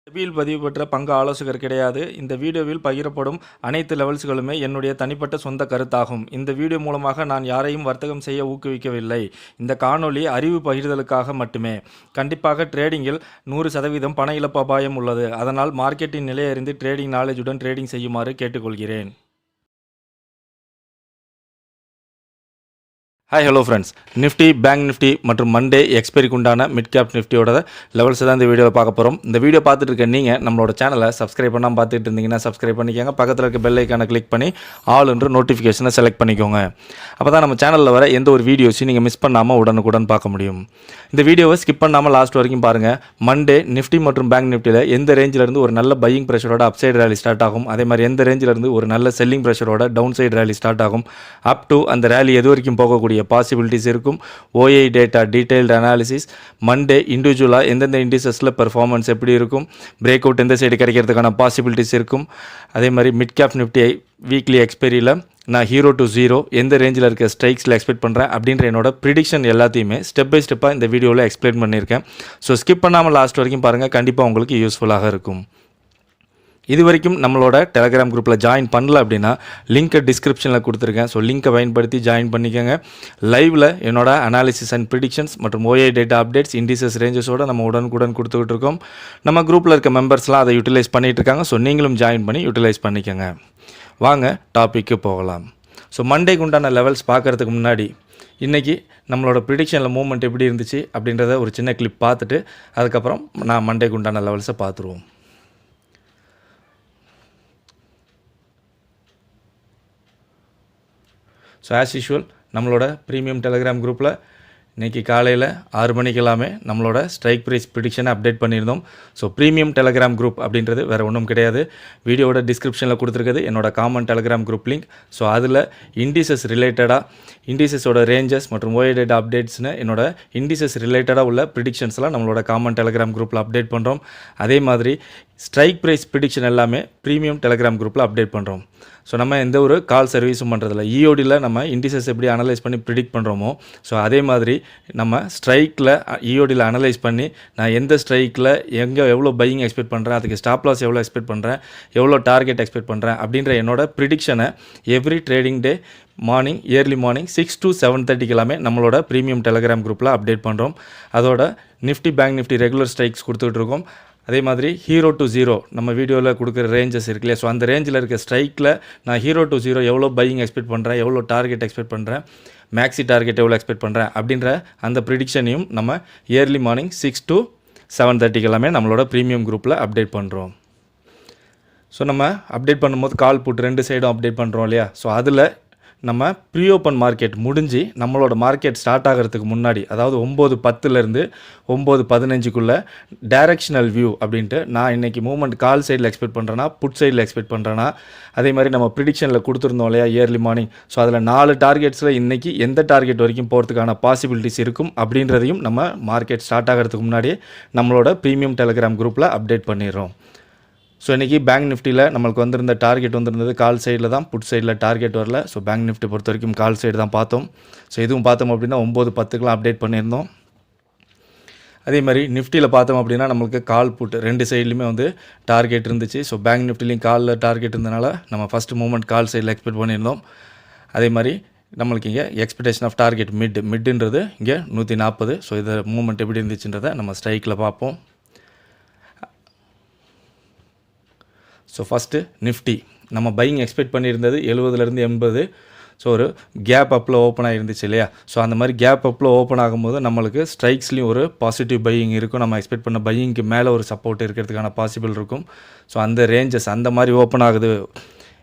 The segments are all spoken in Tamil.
செபியில் பதிவு பெற்ற பங்கு ஆலோசகர் கிடையாது. இந்த வீடியோவில் பகிரப்படும் அனைத்து லெவல்ஸ்களுமே என்னுடைய தனிப்பட்ட சொந்த கருத்தாகும். இந்த வீடியோ மூலமாக நான் யாரையும் வர்த்தகம் செய்ய ஊக்குவிக்கவில்லை. இந்த காணொளி அறிவு பகிர்தலுக்காக மட்டுமே. கண்டிப்பாக ட்ரேடிங்கில் 100% பண இழப்பு அபாயம் உள்ளது. அதனால் மார்க்கெட்டின் நிலை அறிந்து ட்ரேடிங் நாலேஜுடன் ட்ரேடிங் செய்யுமாறு கேட்டுக்கொள்கிறேன். Hi hello friends, Nifty, bank Nifty மற்றும் மண்டே எக்ஸ்பைரிக்கு உண்டான மிட் கேப் நிஃப்டியோட லெவல்ஸ் தான் இந்த வீடியோவில் பார்க்க போகிறோம். இந்த வீடியோ பார்த்துட்டு இருக்க நீங்கள் நம்மளோட சேனலை சப்ஸ்கிரைப் பண்ணாமல் பார்த்துட்டு இருந்தீங்கன்னா சப்ஸ்கிரைப் பண்ணிக்கோங்க. பக்கத்தில் இருக்க பெல் ஐக்கானை கிளிக் பண்ணி ஆல் என்று நோட்டிஃபிகேஷனை செலக்ட் பண்ணிக்கோங்க. அப்போ தான் நம்ம சேனலில் வர எந்த ஒரு வீடியோஸையும் நீங்கள் மிஸ் பண்ணாமல் உடனுக்குடன் பார்க்க முடியும். இந்த வீடியோவை ஸ்கிப் பண்ணாமல் லாஸ்ட் வரைக்கும் பாருங்கள். மண்டே நிஃப்டி மற்றும் பேங்க் நிஃப்டியில் எந்த ரேஞ்சிலேருந்து ஒரு நல்ல பையிங் ப்ரெஷரோட அப் சைடு ரேலி ஸ்டார்ட் ஆகும், அதே மாதிரி எந்த ரேஞ்சிலேருந்து ஒரு நல்ல செல்லிங் ப்ரெஷரோட டவுன் சைடு ரேலி ஸ்டார்ட் ஆகும், அப் டு அந்த ரேலி எது வரைக்கும் போகக்கூடிய பாசிபிலிட்டிஸ் இருக்கும், OA data detailed analysis, Monday இண்டிவிஜுவலாக எந்தெந்த இண்டிசஸில் பெர்ஃபார்மன்ஸ் எப்படி இருக்கும், பிரேக் அவுட் எந்த சைடு கிடைக்கிறதுக்கான பாசிபிலிட்டிஸ் இருக்கும், அதே மாதிரி மிட் கேப் நிஃப்டி வீக்லி எக்ஸ்பைரியில் நான் 0 to 0 எந்த ரேஞ்சில் இருக்க ஸ்ட்ரைக்ஸில் எக்ஸ்பெக்ட் பண்ணுறேன் அப்படின்ற என்னோட ப்ரிடிக்ஷன் எல்லாத்தையுமே ஸ்டெப் பை ஸ்டெப்பாக இந்த வீடியோவில் எக்ஸ்பிளைன் பண்ணியிருக்கேன். ஸோ ஸ்கிப் பண்ணாமல் லாஸ்ட் வரைக்கும் பாருங்கள், கண்டிப்பாக உங்களுக்கு யூஸ்ஃபுல்லாக இருக்கும். இது வரைக்கும் நம்மளோட டெலகிராம் குரூப்பில் ஜாயின் பண்ணல அப்படின்னா லிங்க்கை டிஸ்கிரிப்ஷனில் கொடுத்துருக்கேன். ஸோ லிங்க்கை பயன்படுத்தி ஜாயின் பண்ணிக்கோங்க. லைவில் என்னோட அனாலிசிஸ் அண்ட் ப்ரிடிக்ஷன்ஸ் மற்றும் ஓஏ டேட்டா அப்டேட்ஸ், இண்டிசஸ் ரேஞ்சஸோடு நம்ம உடனுக்குடன் கொடுத்துக்கிட்டு இருக்கோம். நம்ம குரூப்பில் இருக்க மெம்பர்ஸ்லாம் அதை யூட்டிலைஸ் பண்ணிகிட்டு இருக்காங்க. ஸோ நீங்களும் ஜாயின் பண்ணி யூட்டிலைஸ் பண்ணிக்கோங்க. வாங்க டாப்பிக்கு போகலாம். ஸோ மண்டேக்கு உண்டான லெவல்ஸ் பார்க்குறதுக்கு முன்னாடி இன்றைக்கி நம்மளோட ப்ரிடிக்ஷனில் மூவ்மெண்ட் எப்படி இருந்துச்சு அப்படின்றத ஒரு சின்ன கிளிப் பார்த்துட்டு அதுக்கப்புறம் நான் மண்டேக்கு உண்டான லெவல்ஸை பார்த்துருவோம். ஸோ ஆஸ் யூஷுவல் நம்மளோட ப்ரீமியம் டெலகிராம் குரூப்பில் இன்றைக்கி காலையில் 6 மணிக்கெல்லாமே நம்மளோட ஸ்ட்ரைக் ப்ரைஸ் ப்ரிடிக்ஷனை அப்டேட் பண்ணியிருந்தோம். ஸோ ப்ரீமியம் டெலகிராம் குரூப் அப்படின்றது வேறு ஒன்றும் கிடையாது. வீடியோட டிஸ்கிரிப்ஷனில் கொடுத்துருக்குது என்னோட common Telegram group link. So அதில் இண்டிசஸ் ரிலேட்டடாக இண்டிசஸோட ரேஞ்சஸ் மற்றும் ஓஏ டேட்டா அப்டேட்ஸ்னு என்னோட இண்டிசஸ் ரிலேட்டடாக உள்ள ப்ரிடிக்ஷன்ஸ்லாம் நம்மளோட காமன் டெலகிராம் குரூப்பில் அப்டேட் பண்ணுறோம். அதே மாதிரி ஸ்ட்ரைக் ப்ரைஸ் ப்ரிடிக்ஷன் எல்லாமே ப்ரீமியம் டெலகிராம் குரூப்பில் அப்டேட் பண்ணுறோம். ஸோ நம்ம எந்த ஒரு கால் சர்வீஸும் பண்ணுறதில்ல. இஓடியில் நம்ம இண்டிசஸ் எப்படி அனலைஸ் பண்ணி ப்ரிடிக்ட் பண்ணுறோமோ ஸோ அதே மாதிரி நம்ம ஸ்ட்ரைக்கில் இஓடியில் அனலைஸ் பண்ணி நான் எந்த ஸ்ட்ரைக்கில் எவ்வளோ பையிங் எக்ஸ்பெக்ட் பண்ணுறேன், அதுக்கு ஸ்டாப் லாஸ் எவ்வளோ எக்ஸ்பெக்ட் பண்ணுறேன், எவ்வளோ டார்கெட் எக்ஸ்பெக்ட் பண்ணுறேன் அப்படின்ற என்னோட ப்ரிடிக்ஷனை every trading day morning early morning 6 to 7:30 எல்லாமே நம்மளோட ப்ரீமியம் டெலகிராம் குரூப்பில் அப்டேட் பண்ணுறோம். அதோட Nifty, bank Nifty regular strikes கொடுத்துட்டு இருக்கோம். அதே மாதிரி 0 to 0 நம்ம வீடியோவில் கொடுக்குற ரேஞ்சஸ் இருக்கு இல்லையா, ஸோ அந்த ரேஞ்சில் இருக்க ஸ்ட்ரைக்கில் நான் 0 to 0 எவ்வளோ பையிங் எக்ஸ்பெக்ட் பண்ணுறேன், எவ்வளோ டார்கெட் எக்ஸ்பெக்ட் பண்ணுறேன், மேக்ஸி டார்கெட் எவ்வளோ எக்ஸ்பெக்ட் பண்ணுறேன் அப்படின்ற அந்த ப்ரிடிக்ஷனையும் நம்ம இயர்லி மார்னிங் 6 to 7:30 எல்லாமே நம்மளோட ப்ரீமியம் குரூப்பில் அப்டேட் பண்ணுறோம். ஸோ நம்ம அப்டேட் பண்ணும்போது கால் புட் 2 சைடும் அப்டேட் பண்ணுறோம் இல்லையா. ஸோ அதில் நம்ம ப்ரீ ஓப்பன் மார்க்கெட் முடிஞ்சு நம்மளோட மார்க்கெட் ஸ்டார்ட் ஆகிறதுக்கு முன்னாடி, அதாவது 9:10 9:15 டைரக்ஷனல் வியூ அப்படின்ட்டு நான் இன்றைக்கி மூவ்மெண்ட் கால் சைடில் எக்ஸ்பெக்ட் பண்ணுறேன்னா புட் சைடில் எக்ஸ்பெக்ட் பண்ணுறேன்னா, அதே மாதிரி நம்ம ப்ரிடிக்ஷனில் கொடுத்துருந்தோம் இல்லையா இயர்லி மார்னிங். ஸோ அதில் 4 டார்கெட்ஸில் இன்றைக்கி எந்த டார்கெட் வரைக்கும் போகிறதுக்கான பாசிபிலிட்டிஸ் இருக்கும் அப்படின்றதையும் நம்ம மார்க்கெட் ஸ்டார்ட் ஆகிறதுக்கு முன்னாடியே நம்மளோட ப்ரீமியம் டெலகிராம் குரூப்பில் அப்டேட் பண்ணிடுறோம். ஸோ இன்றைக்கி பேங்க் நிஃப்டியில் நம்மளுக்கு வந்திருந்த டார்கெட் வந்திருந்தது கால் சைடில் தான், புட் சைடில் டார்கெட் வரல. ஸோ பேங்க் நிஃப்டி பொறுத்த வரைக்கும் கால் சைடு தான் பார்த்தோம். ஸோ இதுவும் பார்த்தோம் அப்படின்னா 9:10 அப்டேட் பண்ணியிருந்தோம். அதே மாதிரி நிஃப்டியில் பார்த்தோம் அப்படின்னா நம்மளுக்கு கால் புட் 2 சைட்லையுமே வந்து டார்கெட் இருந்துச்சு. ஸோ பேங்க் நிஃப்டிலையும் காலில் டார்கெட் இருந்தனால நம்ம ஃபஸ்ட்டு மூவ்மெண்ட் கால் சைடில் எக்ஸ்பெக்ட் பண்ணியிருந்தோம். அதே மாதிரி நம்மளுக்கு இங்கே எக்ஸ்பெக்டேஷன் ஆஃப் டார்கெட் மிட்டுன்றது இங்கே 140. ஸோ இதை மூவ்மெண்ட் எப்படி இருந்துச்சுன்றதை நம்ம ஸ்ட்ரைக்கில் பார்ப்போம். ஸோ ஃபஸ்ட்டு நிஃப்டி நம்ம பையிங் எக்ஸ்பெக்ட் பண்ணியிருந்தது 70 to 80. ஸோ ஒரு கேப் அப்பில் ஓப்பன் ஆகிருந்துச்சு இல்லையா. ஸோ அந்த மாதிரி கேப் அப்பில் ஓப்பன் ஆகும்போது நம்மளுக்கு ஸ்ட்ரைக்ஸ்லேயும் ஒரு பாசிட்டிவ் பையிங் இருக்கும். நம்ம எக்ஸ்பெக்ட் பண்ண பையிங்க்கு மேலே ஒரு சப்போர்ட் இருக்கிறதுக்கான பாசிபிள் இருக்கும். ஸோ அந்த ரேஞ்சஸ் அந்த மாதிரி ஓப்பன் ஆகுது.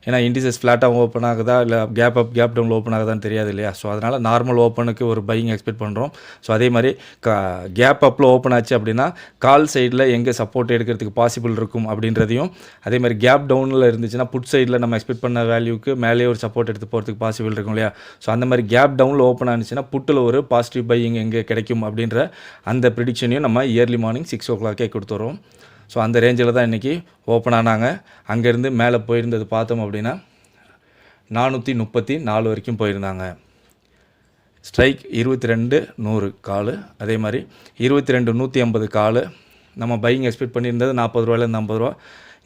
ஏன்னா இண்டிசஸ் ஃப்ளாட்டாக ஓப்பன் ஆகுதா இல்லை கேப் அப் கேப் டவுனில் ஓப்பன் ஆகுதான்னு தெரியாது இல்லையா. ஸோ அதனால் நார்மல் ஓப்பனுக்கு ஒரு பையிங் எக்ஸ்பெக்ட் பண்ணுறோம். ஸோ அதே மாதிரி கேப் அப்பில் ஓப்பன் ஆச்சு அப்படின்னா கால் சைடில் எங்கே சப்போர்ட் எடுக்கிறதுக்கு பாசிபிள் இருக்கும் அப்படின்றதையும், அதே மாதிரி கேப் டவுனில் இருந்துச்சுன்னா புட் சைடில் நம்ம எக்ஸ்பெக்ட் பண்ண வேல்யூக்கு மேலே ஒரு சப்போர்ட் எடுத்து போகிறதுக்கு பாசிபிள் இருக்கும் இல்லையா. ஸோ அந்த மாதிரி கேப் டவுனில் ஓப்பன் ஆனிச்சுன்னா புட்டில் ஒரு பாசிட்டிவ் பையிங் எங்கே கிடைக்கும் அப்படின்ற அந்த ப்ரிடிக்ஷனையும் நம்ம இயர்லி மார்னிங் 6 o'clock கொடுத்துறோம். ஸோ அந்த ரேஞ்சில் தான் இன்றைக்கி ஓப்பன் ஆனாங்க. அங்கேருந்து மேலே போயிருந்தது பார்த்தோம் அப்படின்னா 434 வரைக்கும் போயிருந்தாங்க. ஸ்ட்ரைக் 22,100 கால், அதே மாதிரி 22,150 கால், நம்ம பையிங் எக்ஸ்பெக்ட் பண்ணியிருந்தது 40 ரூபாயிலேருந்து 50 ரூபா.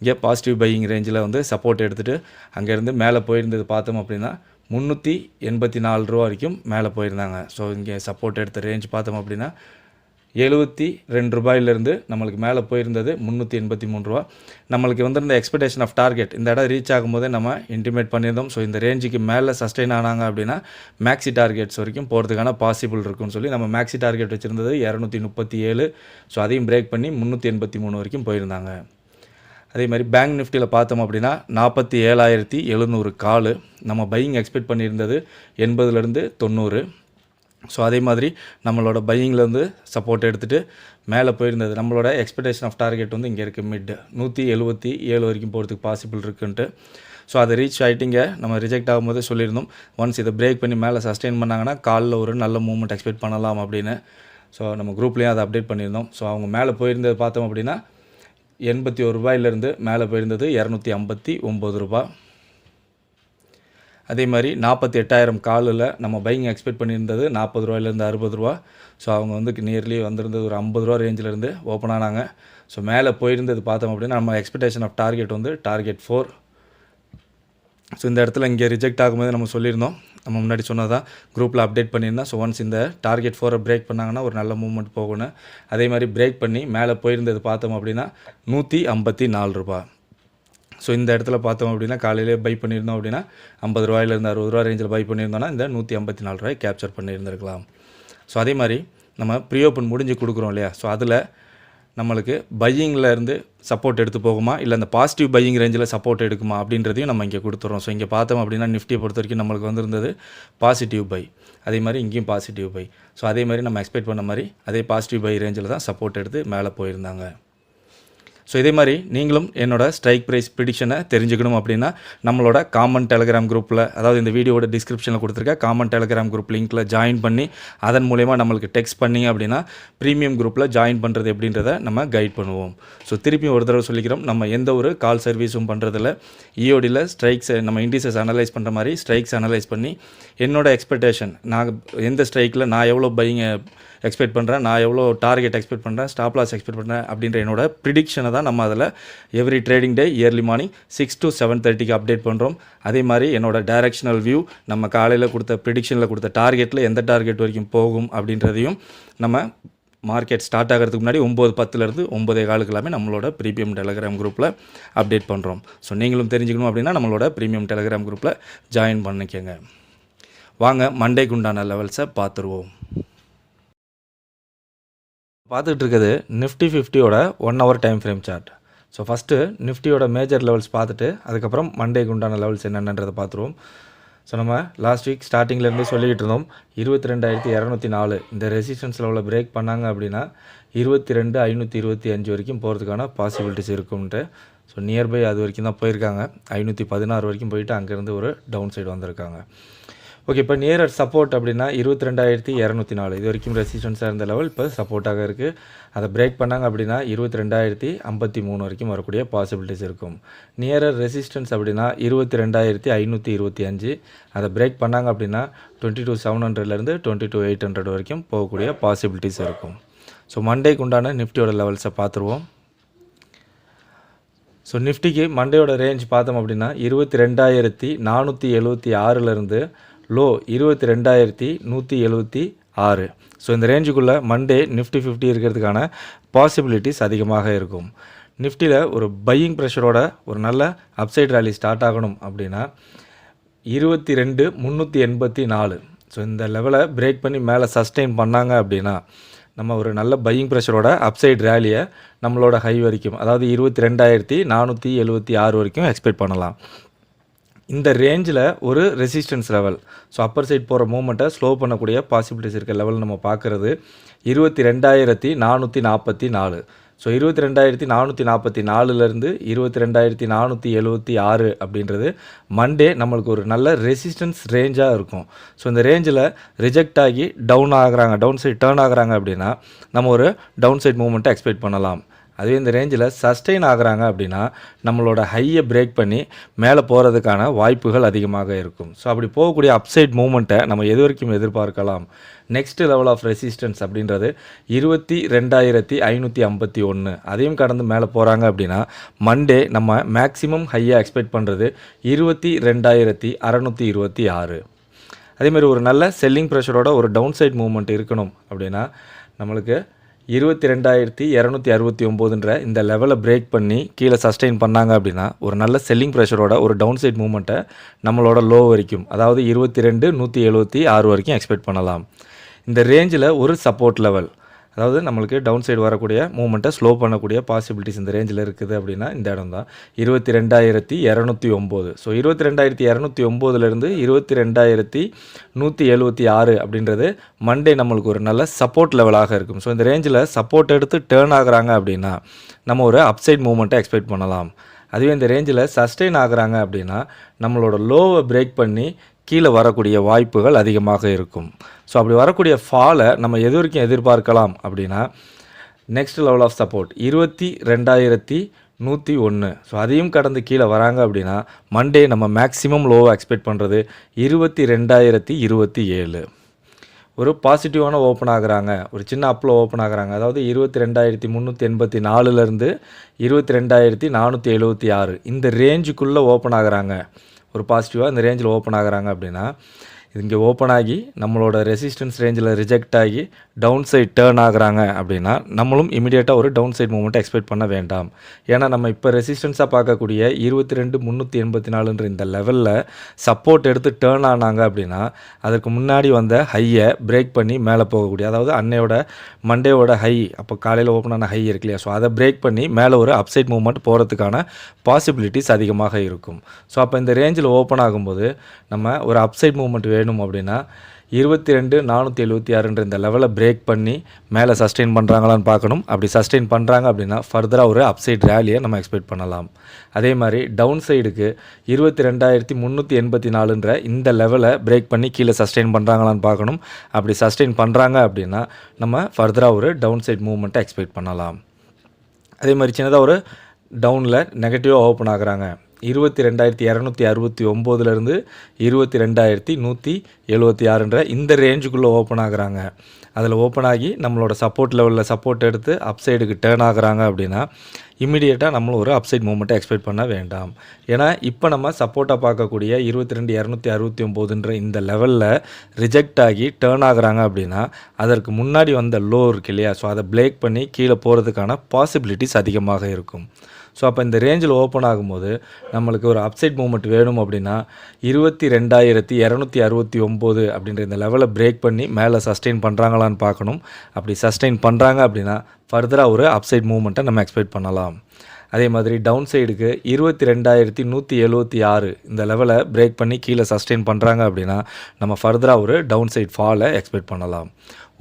இங்கே பாசிட்டிவ் பையிங் ரேஞ்சில் வந்து சப்போர்ட் எடுத்துகிட்டு அங்கேருந்து மேலே போயிருந்தது பார்த்தோம் அப்படின்னா 384 ரூபா வரைக்கும் மேலே போயிருந்தாங்க. ஸோ இங்கே சப்போர்ட் எடுத்த ரேஞ்ச் பார்த்தோம் அப்படின்னா 72 ரூபாயிலிருந்து நம்மளுக்கு மேலே போயிருந்தது 383 ரூபா. நம்மளுக்கு வந்திருந்த எக்ஸ்பெக்டேஷன் ஆஃப் டார்கெட் இந்த இடம் ரீச் ஆகும்போதே நம்ம இன்டிமேட் பண்ணியிருந்தோம். ஸோ இந்த ரேஞ்சுக்கு மேலே சஸ்டெயின் ஆனாங்க அப்படின்னா மேக்ஸி டார்கெட்ஸ் வரைக்கும் போகிறதுக்கான பாசிபிள் இருக்குன்னு சொல்லி நம்ம மேக்ஸி டார்கெட் வச்சுருந்தது 237. ஸோ அதையும் பிரேக் பண்ணி 383 வரைக்கும் போயிருந்தாங்க. அதே மாதிரி பேங்க் நிஃப்டியில் பார்த்தோம் அப்படின்னா 47,700 கால் நம்ம பையிங் எக்ஸ்பெக்ட் பண்ணியிருந்தது 80லேருந்து 90. ஸோ அதே மாதிரி நம்மளோட பையிங்கில் வந்து சப்போர்ட் எடுத்துகிட்டு மேலே போயிருந்தது. நம்மளோட எக்ஸ்பெக்டேஷன் ஆஃப் டார்கெட் வந்து இங்கே இருக்குது மிட் 177 வரைக்கும் போகிறதுக்கு பாசிபிள் இருக்குன்ட்டு. ஸோ அதை ரீச் ஆகிட்டிங்க நம்ம ரிஜெக்ட் ஆகும்போது சொல்லியிருந்தோம். ஒன்ஸ் இதை பிரேக் பண்ணி மேலே சஸ்டெயின் பண்ணாங்கன்னா காலில் ஒரு நல்ல மூவ்மெண்ட் எக்ஸ்பெக்ட் பண்ணலாம் அப்படின்னு. ஸோ நம்ம குரூப்லேயும் அதை அப்டேட் பண்ணியிருந்தோம். ஸோ அவங்க மேலே போயிருந்தது பார்த்தோம் அப்படின்னா 81 ரூபாயிலேருந்து மேலே போயிருந்தது 259 ரூபா. அதே மாதிரி 48,000 காலில் நம்ம பையிங் எக்ஸ்பெக்ட் பண்ணியிருந்தது 40 ரூபாயிலேருந்து 60 ரூபா. ஸோ அவங்க வந்து நியர்லி வந்திருந்தது ஒரு 50 ரூபா ரேஞ்சிலேருந்து ஓப்பன் ஆனாங்க. ஸோ மேலே போயிருந்தது பார்த்தோம் அப்படின்னா நம்ம எக்ஸ்பெக்டேஷன் ஆஃப் டார்கெட் வந்து டார்கெட் 4. ஸோ இந்த இடத்துல இங்கே ரிஜெக்ட் ஆகும்போது நம்ம சொல்லியிருந்தோம், நம்ம முன்னாடி சொன்னதான் குரூப்பில் அப்டேட் பண்ணியிருந்தோம். ஸோ ஒன்ஸ் இந்த டார்கெட் 4 பிரேக் பண்ணாங்கன்னா ஒரு நல்ல மூவ்மெண்ட் போகணும். அதே மாதிரி பிரேக் பண்ணி மேலே போயிருந்தது பார்த்தோம் அப்படின்னா 154 ரூபா. ஸோ இந்த இடத்துல பார்த்தோம் அப்படின்னா காலையிலே பை பண்ணியிருந்தோம் அப்படின்னா 50 ரூபாயிலேருந்து 60 ரூபா ரேஞ்சில் பை பண்ணியிருந்தோன்னா இந்த 154 ரூபாய் கேப்சர் பண்ணியிருந்திருக்கலாம். ஸோ அதே மாதிரி நம்ம ப்ரீ ஓப்பன் முடிஞ்சு கொடுக்குறோம் இல்லையா, ஸோ அதில் நம்மளுக்கு பையிங்கில் இருந்து சப்போர்ட் எடுத்து போகுமா இல்லை அந்த பாசிட்டிவ் பையிங் ரேஞ்சில் சப்போர்ட் எடுக்குமா அப்படின்றதையும் நம்ம இங்கே கொடுத்துறோம். ஸோ இங்கே பார்த்தோம் அப்படின்னா நிஃப்டியை பொறுத்த வரைக்கும் நம்மளுக்கு வந்திருந்தது பாசிட்டிவ் பை, அதே மாதிரி இங்கேயும் பாசிட்டிவ் பை. ஸோ அதே மாதிரி நம்ம எக்ஸ்பெக்ட் பண்ண மாதிரி அதே பாசிட்டிவ் பை ரேஞ்சில் தான் சப்போர்ட் எடுத்து மேலே போயிருந்தாங்க. ஸோ இதே மாதிரி நீங்களும் என்னோடய ஸ்ட்ரைக் ப்ரைஸ் ப்ரிடிக்ஷனை தெரிஞ்சுக்கணும் அப்படின்னா நம்மளோட காமன் டெலிகிராம் குரூப்பில், அதாவது இந்த வீடியோட டிஸ்கிரிப்ஷனில் கொடுத்துருக்க காமன் டெலிகிராம் குரூப் லிங்க்கில் ஜாயின் பண்ணி அதன் மூலயமா நம்மளுக்கு டெக்ஸ்ட் பண்ணிங்க அப்படின்னா ப்ரீமியம் குரூப்பில் ஜாயின் பண்ணுறது எப்படின்றத நம்ம கைட் பண்ணுவோம். ஸோ திருப்பியும் ஒரு தடவை சொல்லிக்கிறோம், நம்ம எந்த ஒரு கால் சர்வீஸும் பண்ணுறதில்ல. இஓடியில் ஸ்ட்ரைக்ஸ் நம்ம இண்டிசஸ் அனலைஸ் பண்ணுற மாதிரி ஸ்ட்ரைக்ஸ் அனலைஸ் பண்ணி என்னோடய எக்ஸ்பெக்டேஷன், நான் எந்த ஸ்ட்ரைக்கில் நான் எவ்வளோ பையிங் எக்ஸ்பெக்ட் பண்ணுறேன், நான் எவ்வளோ டார்கெட் எக்ஸ்பெக்ட் பண்ணுறேன், ஸ்டாப் லாஸ் எக்ஸ்பெக்ட் பண்ணுறேன் அப்படின்ற என்னோட ப்ரிடிக்ஷனை தான் நம்ம அதில் every trading day early morning 6 to 7:30 update பண்ணுறோம். அதே மாதிரி என்னோட டைரக்ஷனல் வியூ, நம்ம காலையில் கொடுத்த ப்ரிடிக்ஷனில் கொடுத்த டார்கெட்டில் எந்த டார்கெட் வரைக்கும் போகும் அப்படின்றதையும் நம்ம மார்க்கெட் ஸ்டார்ட் ஆகிறதுக்கு முன்னாடி 9:10 9:15 எல்லாமே நம்மளோட ப்ரீமியம் டெலிகிராம் குரூப்பில் அப்டேட் பண்ணுறோம். ஸோ நீங்களும் தெரிஞ்சுக்கணும் அப்படின்னா நம்மளோட ப்ரீமியம் டெலிகிராம் குரூப்பில் ஜாயின் பண்ணிக்கோங்க. வாங்க மண்டேக்கு உண்டான லெவல்ஸை பார்த்துருவோம். பார்த்துட்டு இருக்குது நிஃப்டி 50யோட 1 hour time frame chart. So first நிஃப்டியோட மேஜர் லெவல்ஸ் பார்த்துட்டு அதுக்கப்புறம் மண்டேக்கு உண்டான லெவல்ஸ் என்னென்னன்றதை பார்த்துருவோம். ஸோ நம்ம லாஸ்ட் வீக் ஸ்டார்டிங்லேருந்து சொல்லிக்கிட்டு இருந்தோம் 22,204 இந்த ரெசிஸ்டன்ஸ் லெவலில் பிரேக் பண்ணாங்க அப்படின்னா 22,525 வரைக்கும் போகிறதுக்கான பாசிபிலிட்டிஸ் இருக்கும்ன்ட்டு. ஸோ நியர்பை அது வரைக்கும் தான் போயிருக்காங்க. 516 வரைக்கும் போயிட்டு அங்கேருந்து ஒரு டவுன் சைடு வந்திருக்காங்க. ஓகே, இப்போ நியரர் சப்போர்ட் அப்படின்னா 22,204 இது வரைக்கும் ரெசிஸ்டன்ஸாக இருந்த லெவல் இப்போ சப்போர்ட்டாக இருக்குது. அதை பிரேக் பண்ணாங்க அப்படின்னா 22,053 வரைக்கும் வரக்கூடிய பாசிபிலிட்டிஸ் இருக்கும். நியரர் ரெசிஸ்டன்ஸ் அப்படின்னா 22,525 அதை பிரேக் பண்ணாங்க அப்படின்னா 22,700லேருந்து 22,800 வரைக்கும் போகக்கூடிய பாசிபிலிட்டிஸ் இருக்கும். ஸோ மண்டேக்கு உண்டான நிஃப்டியோட லெவல்ஸை பார்த்துருவோம். ஸோ நிஃப்டிக்கு மண்டேயோட ரேஞ்ச் பார்த்தோம் அப்படின்னா 22,476லேருந்து லோ 22,176. ஸோ இந்த ரேஞ்சுக்குள்ளே மண்டே நிஃப்டி 50 இருக்கிறதுக்கான பாசிபிலிட்டிஸ் அதிகமாக இருக்கும். நிஃப்டியில் ஒரு பையிங் ப்ரெஷரோட ஒரு நல்ல அப்சைட் ரேலி ஸ்டார்ட் ஆகணும் அப்படின்னா 22,384 ஸோ இந்த லெவலை பிரேக் பண்ணி மேலே சஸ்டெயின் பண்ணாங்க அப்படின்னா நம்ம ஒரு நல்ல பையிங் ப்ரெஷரோட அப்சைட் ரேலியை நம்மளோட ஹை வரைக்கும், அதாவது 22,476 வரைக்கும் எக்ஸ்பெக்ட் பண்ணலாம். இந்த ரேஞ்சில் ஒரு resistance level, so upper side போகிற மூமெண்ட்டை ஸ்லோ பண்ணக்கூடிய பாசிபிலிட்டிஸ் இருக்க லெவல் நம்ம பார்க்குறது 22,444. ஸோ 22,444லேருந்து 22,476 அப்படின்றது மண்டே நம்மளுக்கு ஒரு நல்ல ரெசிஸ்டன்ஸ் ரேஞ்சாக இருக்கும். ஸோ இந்த ரேஞ்சில் ரிஜெக்ட் ஆகி டவுன் சைட் டேர்ன் ஆகுறாங்க அப்படின்னா நம்ம ஒரு டவுன் சைட் மூவ்மெண்ட்டை எக்ஸ்பெக்ட் பண்ணலாம். அதுவே இந்த ரேஞ்சில் சஸ்டெயின் ஆகுறாங்க அப்படின்னா நம்மளோட ஹையை பிரேக் பண்ணி மேலே போகிறதுக்கான வாய்ப்புகள் அதிகமாக இருக்கும். ஸோ அப்படி போகக்கூடிய அப்சைட் மூமெண்ட்டை நம்ம எது வரைக்கும் எதிர்பார்க்கலாம்? நெக்ஸ்ட் லெவல் ஆஃப் ரெசிஸ்டன்ஸ் அப்படின்றது 22,551. அதையும் கடந்து மேலே போகிறாங்க அப்படின்னா மண்டே நம்ம மேக்ஸிமம் ஹையாக எக்ஸ்பெக்ட் பண்ணுறது 22,626. அதேமாதிரி ஒரு நல்ல செல்லிங் ப்ரெஷரோட ஒரு டவுன் சைட் மூவ்மெண்ட் இருக்கணும் அப்படின்னா நம்மளுக்கு 22,269 இந்த லெவலை பிரேக் பண்ணி கீழே சஸ்டெயின் பண்ணாங்க அப்படின்னா ஒரு நல்ல செல்லிங் ப்ரெஷரோட ஒரு டவுன் சைட் மூவ்மெண்ட்டை நம்மளோட லோ வரைக்கும், அதாவது 22,176 வரைக்கும் எக்ஸ்பெக்ட் பண்ணலாம். இந்த ரேஞ்சில் ஒரு சப்போர்ட் லெவல், அதாவது நம்மளுக்கு டவுன் சைடு வரக்கூடிய மூமெண்ட்டை ஸ்லோ பண்ணக்கூடிய பாசிபிலிட்டிஸ் இந்த ரேஞ்சில் இருக்குது அப்படின்னா இந்த இடம் தான் 22,209. ஸோ 22,209லேருந்து 22,176 அப்படின்றது மண்டே நம்மளுக்கு ஒரு நல்ல சப்போர்ட் லெவலாக இருக்கும். ஸோ இந்த ரேஞ்சில் சப்போர்ட் எடுத்து டேர்ன் ஆகுறாங்க அப்படின்னா நம்ம ஒரு அப்சைட் மூமெண்ட்டை எக்ஸ்பெக்ட் பண்ணலாம். அதுவே இந்த ரேஞ்சில் சஸ்டெயின் ஆகுறாங்க அப்படின்னா நம்மளோட லோவை பிரேக் பண்ணி கீழே வரக்கூடிய வாய்ப்புகள் அதிகமாக இருக்கும். ஸோ அப்படி வரக்கூடிய ஃபாலை நம்ம எது வரைக்கும் எதிர்பார்க்கலாம் அப்படின்னா next level of support 22,101. So அதையும் கடந்து கீழே வராங்க அப்படின்னா மண்டே நம்ம மேக்ஸிமம் லோவை எக்ஸ்பெக்ட் பண்ணுறது 22,027. ஒரு பாசிட்டிவான ஓப்பன் ஆகுறாங்க, ஒரு சின்ன அப்பில் ஓப்பன் ஆகுறாங்க, அதாவது 22,384லேருந்து 22,476 இந்த ரேஞ்சுக்குள்ளே ஓப்பன் ஆகுறாங்க. ஒரு பாசிட்டிவாக இந்த ரேஞ்சில் ஓப்பன் ஆகுறாங்க அப்படின்னா இங்கே ஓப்பன் ஆகி நம்மளோட ரெசிஸ்டன்ஸ் ரேஞ்சில் ரிஜெக்ட் ஆகி டவுன் சைட் டேர்ன் ஆகுறாங்க அப்படின்னா நம்மளும் இமீடியட்டாக ஒரு டவுன் சைட் மூமெண்ட்டை எக்ஸ்பெக்ட் பண்ண வேண்டாம். ஏன்னா நம்ம இப்போ ரெசிஸ்டன்ஸாக பார்க்கக்கூடிய 22,384 இந்த லெவலில் சப்போர்ட் எடுத்து டேர்ன் ஆனாங்க அப்படின்னா அதுக்கு முன்னாடி வந்த ஹையை பிரேக் பண்ணி மேலே போகக்கூடிய, அதாவது அன்னையோட மண்டேவோட ஹை, அப்போ காலையில் ஓப்பன் ஆன ஹை இருக்கு இல்லையா, ஸோ அதை பிரேக் பண்ணி மேலே ஒரு அப்சைட் மூவ்மெண்ட் போகிறதுக்கான பாசிபிலிட்டிஸ் அதிகமாக இருக்கும். ஸோ அப்போ இந்த ரேஞ்சில் ஓப்பன் ஆகும்போது நம்ம ஒரு அப்சைட் மூவ்மெண்ட் வேணும் அப்படின்னா 22,476 இந்த லெவலை பிரேக் பண்ணி மேலே சஸ்டெயின் பண்ணுறாங்களான்னு பார்க்கணும். அப்படி சஸ்டெயின் பண்ணுறாங்க அப்படின்னா ஃபர்தராக ஒரு அப்சைட் ரேலியை நம்ம எக்ஸ்பெக்ட் பண்ணலாம். அதே மாதிரி டவுன் சைடுக்கு 22,384 இந்த லெவலை பிரேக் பண்ணி கீழே சஸ்டெயின் பண்ணுறாங்களான்னு பார்க்கணும். அப்படி சஸ்டெயின் பண்ணுறாங்க அப்படின்னா நம்ம ஃபர்தராக ஒரு டவுன் சைட் மூவ்மெண்ட்டை எக்ஸ்பெக்ட் பண்ணலாம். அதே மாதிரி சின்னதாக ஒரு டவுனில் நெகட்டிவாக ஓப்பன் ஆகுறாங்க, 22,269லேருந்து 22,176 இந்த ரேஞ்சுக்குள்ளே ஓப்பன் ஆகுறாங்க. அதில் ஓப்பன் ஆகி நம்மளோட சப்போர்ட் லெவலில் சப்போர்ட் எடுத்து அப்சைடுக்கு டேர்ன் ஆகுறாங்க அப்படின்னா இம்மிடியேட்டாக நம்மளும் ஒரு அப்சைட் மூவ்மெண்ட்டை எக்ஸ்பெக்ட் பண்ண வேண்டாம். ஏன்னா இப்போ நம்ம சப்போர்ட்டாக பார்க்கக்கூடிய 22,269 இந்த லெவலில் ரிஜெக்ட் ஆகி டேர்ன் ஆகுறாங்க அப்படின்னா அதற்கு முன்னாடி வந்த லோ இருக்கு இல்லையா, ஸோ அதை பிரேக் பண்ணி கீழே போகிறதுக்கான பாசிபிலிட்டிஸ் அதிகமாக இருக்கும். ஸோ அப்போ இந்த ரேஞ்சில் ஓப்பன் ஆகும்போது நம்மளுக்கு ஒரு அப்சைட் மூவ்மெண்ட் வேணும் அப்படின்னா 22,269 அப்படின்ற இந்த லெவலை பிரேக் பண்ணி மேலே சஸ்டெயின் பண்ணுறாங்களான்னு பார்க்கணும். அப்படி சஸ்டெயின் பண்ணுறாங்க அப்படின்னா ஃபர்தராக ஒரு அப்சைட் மூவ்மெண்ட்டை நம்ம எக்ஸ்பெக்ட் பண்ணலாம். அதே மாதிரி டவுன் சைடுக்கு 22,176 இந்த லெவலை பிரேக் பண்ணி கீழே சஸ்டெயின் பண்ணுறாங்க அப்படின்னா நம்ம ஃபர்தராக ஒரு டவுன் சைட் ஃபாலை எக்ஸ்பெக்ட் பண்ணலாம்.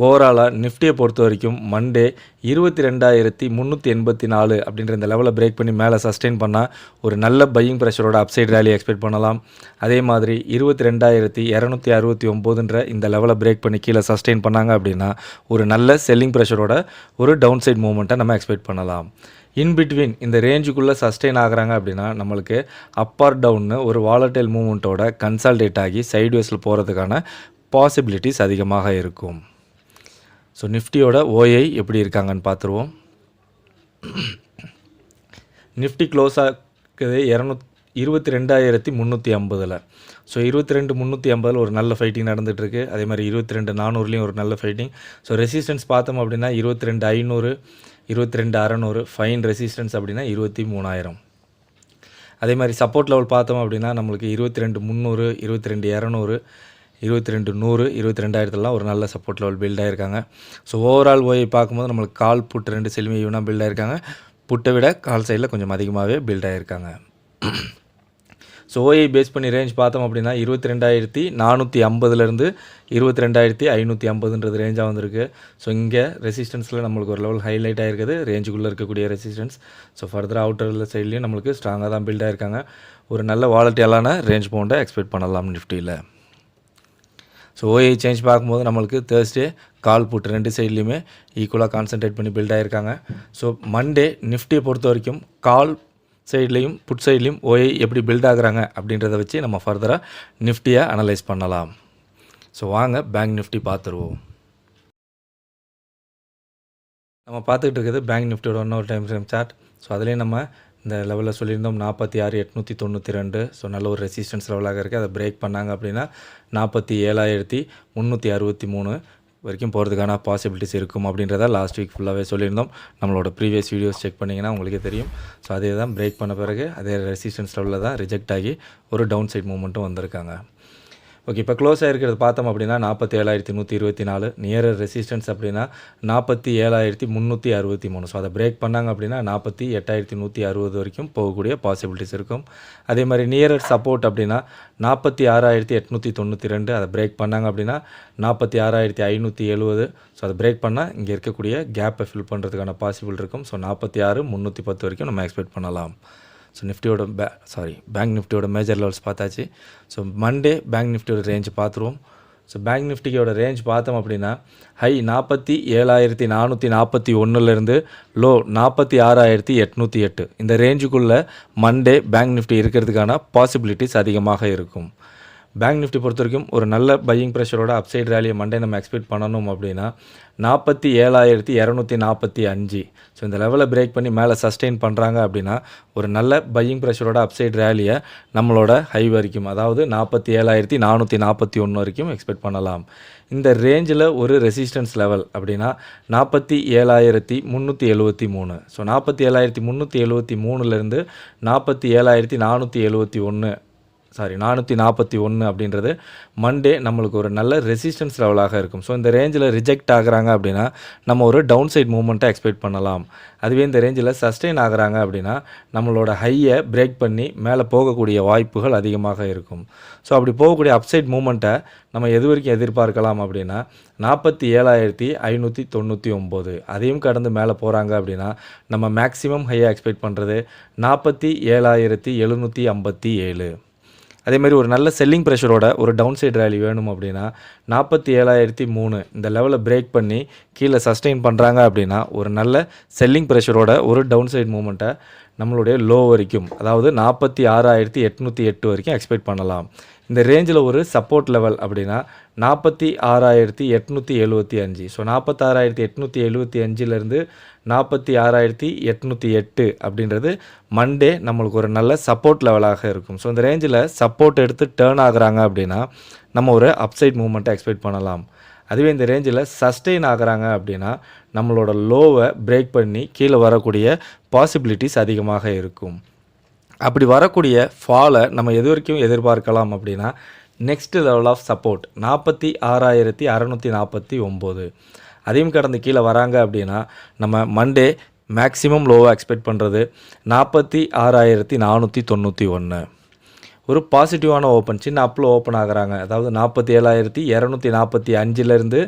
ஓவராலாக நிஃப்டியை பொறுத்த வரைக்கும் மண்டே 22,384 அப்படின்ற இந்த லெவலை பிரேக் பண்ணி மேலே சஸ்டெயின் பண்ணால் ஒரு நல்ல பையிங் ப்ரெஷரோட அப்சைட் ரேலி எக்ஸ்பெக்ட் பண்ணலாம். அதே மாதிரி 22,269 இந்த லெவலை பிரேக் பண்ணி கீழே சஸ்டெயின் பண்ணாங்க அப்படின்னா ஒரு நல்ல செல்லிங் ப்ரெஷரோட ஒரு டவுன் சைட் மூவ்மெண்ட்டை நம்ம எக்ஸ்பெக்ட் பண்ணலாம். இன்பிட்வீன் இந்த ரேஞ்சுக்குள்ளே சஸ்டெயின் ஆகுறாங்க அப்படின்னா நம்மளுக்கு அப் ஆர் டவுன்னு ஒரு வாலட்டைல் மூவ்மெண்ட்டோட கன்சால்டேட் ஆகி சைட்வேஸில் போகிறதுக்கான பாசிபிலிட்டிஸ் அதிகமாக இருக்கும். ஸோ நிஃப்டியோட ஓஐ எப்படி இருக்காங்கன்னு பார்த்துருவோம். நிஃப்டி க்ளோஸ் ஆகுது 22,350. ஸோ 22,350 ஒரு நல்ல ஃபைட்டிங் நடந்துகிட்ருக்கு. அதே மாதிரி 22,400 ஒரு நல்ல ஃபைட்டிங். ஸோ ரெசிஸ்டன்ஸ் பார்த்தோம் அப்படின்னா 22,500, 22,600, ஃபைன் ரெசிஸ்டன்ஸ் அப்படின்னா 23,000. அதே மாதிரி சப்போர்ட் லெவல் பார்த்தோம் அப்படின்னா நம்மளுக்கு 22,300, 22,200, 22,100, 22,000 ஒரு நல்ல சப்போர்ட் லெவல் பில்ட் ஆகிருக்காங்க. ஸோ ஓவரால் ஓயை பார்க்கும்போது நம்மளுக்கு கால் புட் 2 செல்லுமே ஈவனாக பில்ட் ஆகிருக்காங்க. புட்டை விட கால் சைடில் கொஞ்சம் அதிகமாகவே பில்ட் ஆகிருக்காங்க. ஸோ ஓஐ பேஸ் பண்ணி ரேஞ்ச் பார்த்தோம் அப்படின்னா 22,450லேருந்து 22,550 ரேஞ்சாக வந்திருக்கு. ஸோ இங்கே ரெசிஸ்டன்ஸில் நம்மளுக்கு ஒரு லெவல் ஹைலைட் ஆகிருக்குது, ரேஞ்சுக்குள்ளே இருக்கக்கூடிய ரெசிஸ்டன்ஸ். ஸோ ஃபர்தர் அவுட்டர் சைட்லேயும் நம்மளுக்கு ஸ்ட்ராங்காக தான் பில்ட் ஆகிருக்காங்க. ஒரு நல்ல வாலட்டியலான ரேஞ்ச் பவுண்டை எக்ஸ்பெக்ட் பண்ணலாம் நிஃப்டியில். ஸோ ஓஏ சேஞ்ச் பார்க்கும்போது நம்மளுக்கு தேர்ஸ்டே கால் புட் ரெண்டு சைட்லேயுமே ஈக்குவலாக கான்சன்ட்ரேட் பண்ணி பில்ட் ஆகிருக்காங்க. ஸோ மண்டே நிஃப்டியை பொறுத்த வரைக்கும் கால் சைட்லேயும் புட் சைட்லேயும் ஓஏ எப்படி பில்ட் ஆகுறாங்க அப்படின்றத வச்சு நம்ம ஃபர்தராக நிஃப்டியை அனலைஸ் பண்ணலாம். ஸோ வாங்க பேங்க் நிஃப்டி பார்த்துருவோம். நம்ம பார்த்துக்கிட்டு இருக்கிறது பேங்க் நிஃப்டியோட இன்னொரு டைம் ஃப்ரேம் சார்ட். ஸோ அதுலேயும் நம்ம இந்த லெவலில் சொல்லியிருந்தோம் 46,892. ஸோ நல்ல ஒரு ரெசிஸ்டன்ஸ் லெவலாக இருக்குது. அதை பிரேக் பண்ணாங்க அப்படின்னா 47,363 வரைக்கும் போகிறதுக்கான பாசிபிலிட்டிஸ் இருக்கும் அப்படின்றத லாஸ்ட் வீக் ஃபுல்லாகவே சொல்லியிருந்தோம். நம்மளோட ப்ரீவியஸ் வீடியோஸ் செக் பண்ணிங்கன்னா உங்களுக்கே தெரியும். ஸோ அதே தான் பிரேக் பண்ண பிறகு அதே ரெசிஸ்டன்ஸ் லெவலில் தான் ரிஜெக்ட் ஆகி ஒரு டவுன் சைட் மூவ்மெண்ட்டும் வந்திருக்காங்க. ஓகே, இப்போ க்ளோஸ் ஆகிருக்கிறது பார்த்தோம் அப்படின்னா 47,124. நியரர் ரெசிஸ்டன்ஸ் அப்படின்னா 47,363. ஸோ அதை பிரேக் பண்ணாங்க அப்படின்னா 48,160 வரைக்கும் போகக்கூடிய பாசிபிலிட்டிஸ் இருக்கும். அதே மாதிரி நியரர் சப்போர்ட் அப்படின்னா 46,892. அதை பிரேக் பண்ணாங்க அப்படின்னா 46,570. ஸோ அதை பிரேக் பண்ணால் இங்கே இருக்கக்கூடிய கேப்பை ஃபில் பண்ணுறதுக்கான பாசிபிள் இருக்கும். ஸோ 46,310 வரைக்கும் நம்ம எக்ஸ்பெக்ட் பண்ணலாம். ஸோ நிஃப்டியோட பேங்க் நிஃப்டியோட மேஜர் லெவல்ஸ் பார்த்தாச்சு. ஸோ மண்டே பேங்க் நிஃப்டியோட ரேஞ்ச் பார்த்துருவோம். ஸோ பேங்க் நிஃப்டியோட ரேஞ்ச் பார்த்தோம் அப்படின்னா ஹை 47,441 லோ 46,808. இந்த ரேஞ்சுக்குள்ளே மண்டே பேங்க் நிஃப்டி இருக்கிறதுக்கான பாசிபிலிட்டிஸ் அதிகமாக இருக்கும். பேங்க் நிஃப்டி பொறுத்த வரைக்கும் ஒரு நல்ல பையிங் ப்ரெஷரோட அப்சைட் ரேலியை மண்டே நம்ம எக்ஸ்பெக்ட் பண்ணணும் அப்படின்னா 47,245. ஸோ இந்த லெவலை பிரேக் பண்ணி மேலே சஸ்டெயின் பண்ணுறாங்க அப்படின்னா ஒரு நல்ல பையிங் ப்ரெஷரோட அப்சைட் ரேலியை நம்மளோட ஹை வரைக்கும், அதாவது 47,441 வரைக்கும் எக்ஸ்பெக்ட் பண்ணலாம். இந்த ரேஞ்சில் ஒரு ரெசிஸ்டன்ஸ் லெவல் அப்படின்னா 47,373. ஸோ 47,373 441 அப்படின்றது மண்டே நம்மளுக்கு ஒரு நல்ல ரெசிஸ்டன்ஸ் லெவலாக இருக்கும். ஸோ இந்த ரேஞ்சில் ரிஜெக்ட் ஆகுறாங்க அப்படின்னா நம்ம ஒரு டவுன் சைட் மூவ்மெண்ட்டை எக்ஸ்பெக்ட் பண்ணலாம். அதுவே இந்த ரேஞ்சில் சஸ்டெயின் ஆகுறாங்க அப்படின்னா நம்மளோட ஹையை பிரேக் பண்ணி மேலே போகக்கூடிய வாய்ப்புகள் அதிகமாக இருக்கும். ஸோ அப்படி போகக்கூடிய அப்சைட் மூவ்மெண்ட்டை நம்ம எது வரைக்கும் எதிர்பார்க்கலாம் அப்படின்னா 47,599. அதையும் கடந்து மேலே போகிறாங்க அப்படின்னா நம்ம மேக்ஸிமம் ஹையை எக்ஸ்பெக்ட் பண்ணுறது 47,757. அதே மாதிரி ஒரு நல்ல செல்லிங் ப்ரெஷரோட ஒரு டவுன் சைட் ரேலி வேணும் அப்படின்னா 47,003 இந்த லெவலை பிரேக் பண்ணி கீழே சஸ்டெயின் பண்ணுறாங்க அப்படின்னா ஒரு நல்ல செல்லிங் ப்ரெஷரோட ஒரு டவுன் சைட் மூவ்மெண்ட்டை நம்மளுடைய லோ வரைக்கும், அதாவது 46,808 வரைக்கும் எக்ஸ்பெக்ட் பண்ணலாம். இந்த ரேஞ்சில் ஒரு சப்போர்ட் லெவல் அப்படின்னா 46,875. ஸோ 46,875 46,808 அப்படின்றது மண்டே நம்மளுக்கு ஒரு நல்ல சப்போர்ட் லெவலாக இருக்கும். ஸோ இந்த ரேஞ்சில் சப்போர்ட் எடுத்து டேர்ன் ஆகுறாங்க அப்படின்னா நம்ம ஒரு அப்சைட் மூவ்மெண்ட்டை எக்ஸ்பெக்ட் பண்ணலாம். அதுவே இந்த ரேஞ்சில் சஸ்டெயின் ஆகுறாங்க அப்படின்னா நம்மளோட லோவை பிரேக் பண்ணி கீழே வரக்கூடிய பாசிபிலிட்டிஸ் அதிகமாக இருக்கும். அப்படி வரக்கூடிய ஃபாலை நம்ம எது வரைக்கும் எதிர்பார்க்கலாம் அப்படின்னா நெக்ஸ்ட் லெவல் ஆஃப் சப்போர்ட் 46,649. அதையும் கடந்து கீழே வராங்க அப்படின்னா நம்ம மண்டே மேக்ஸிமம் லோவாக எக்ஸ்பெக்ட் பண்ணுறது 46,491. ஒரு பாசிட்டிவான ஓப்பன், சின்ன அப்பில் ஓப்பன் ஆகுறாங்க, அதாவது 47,245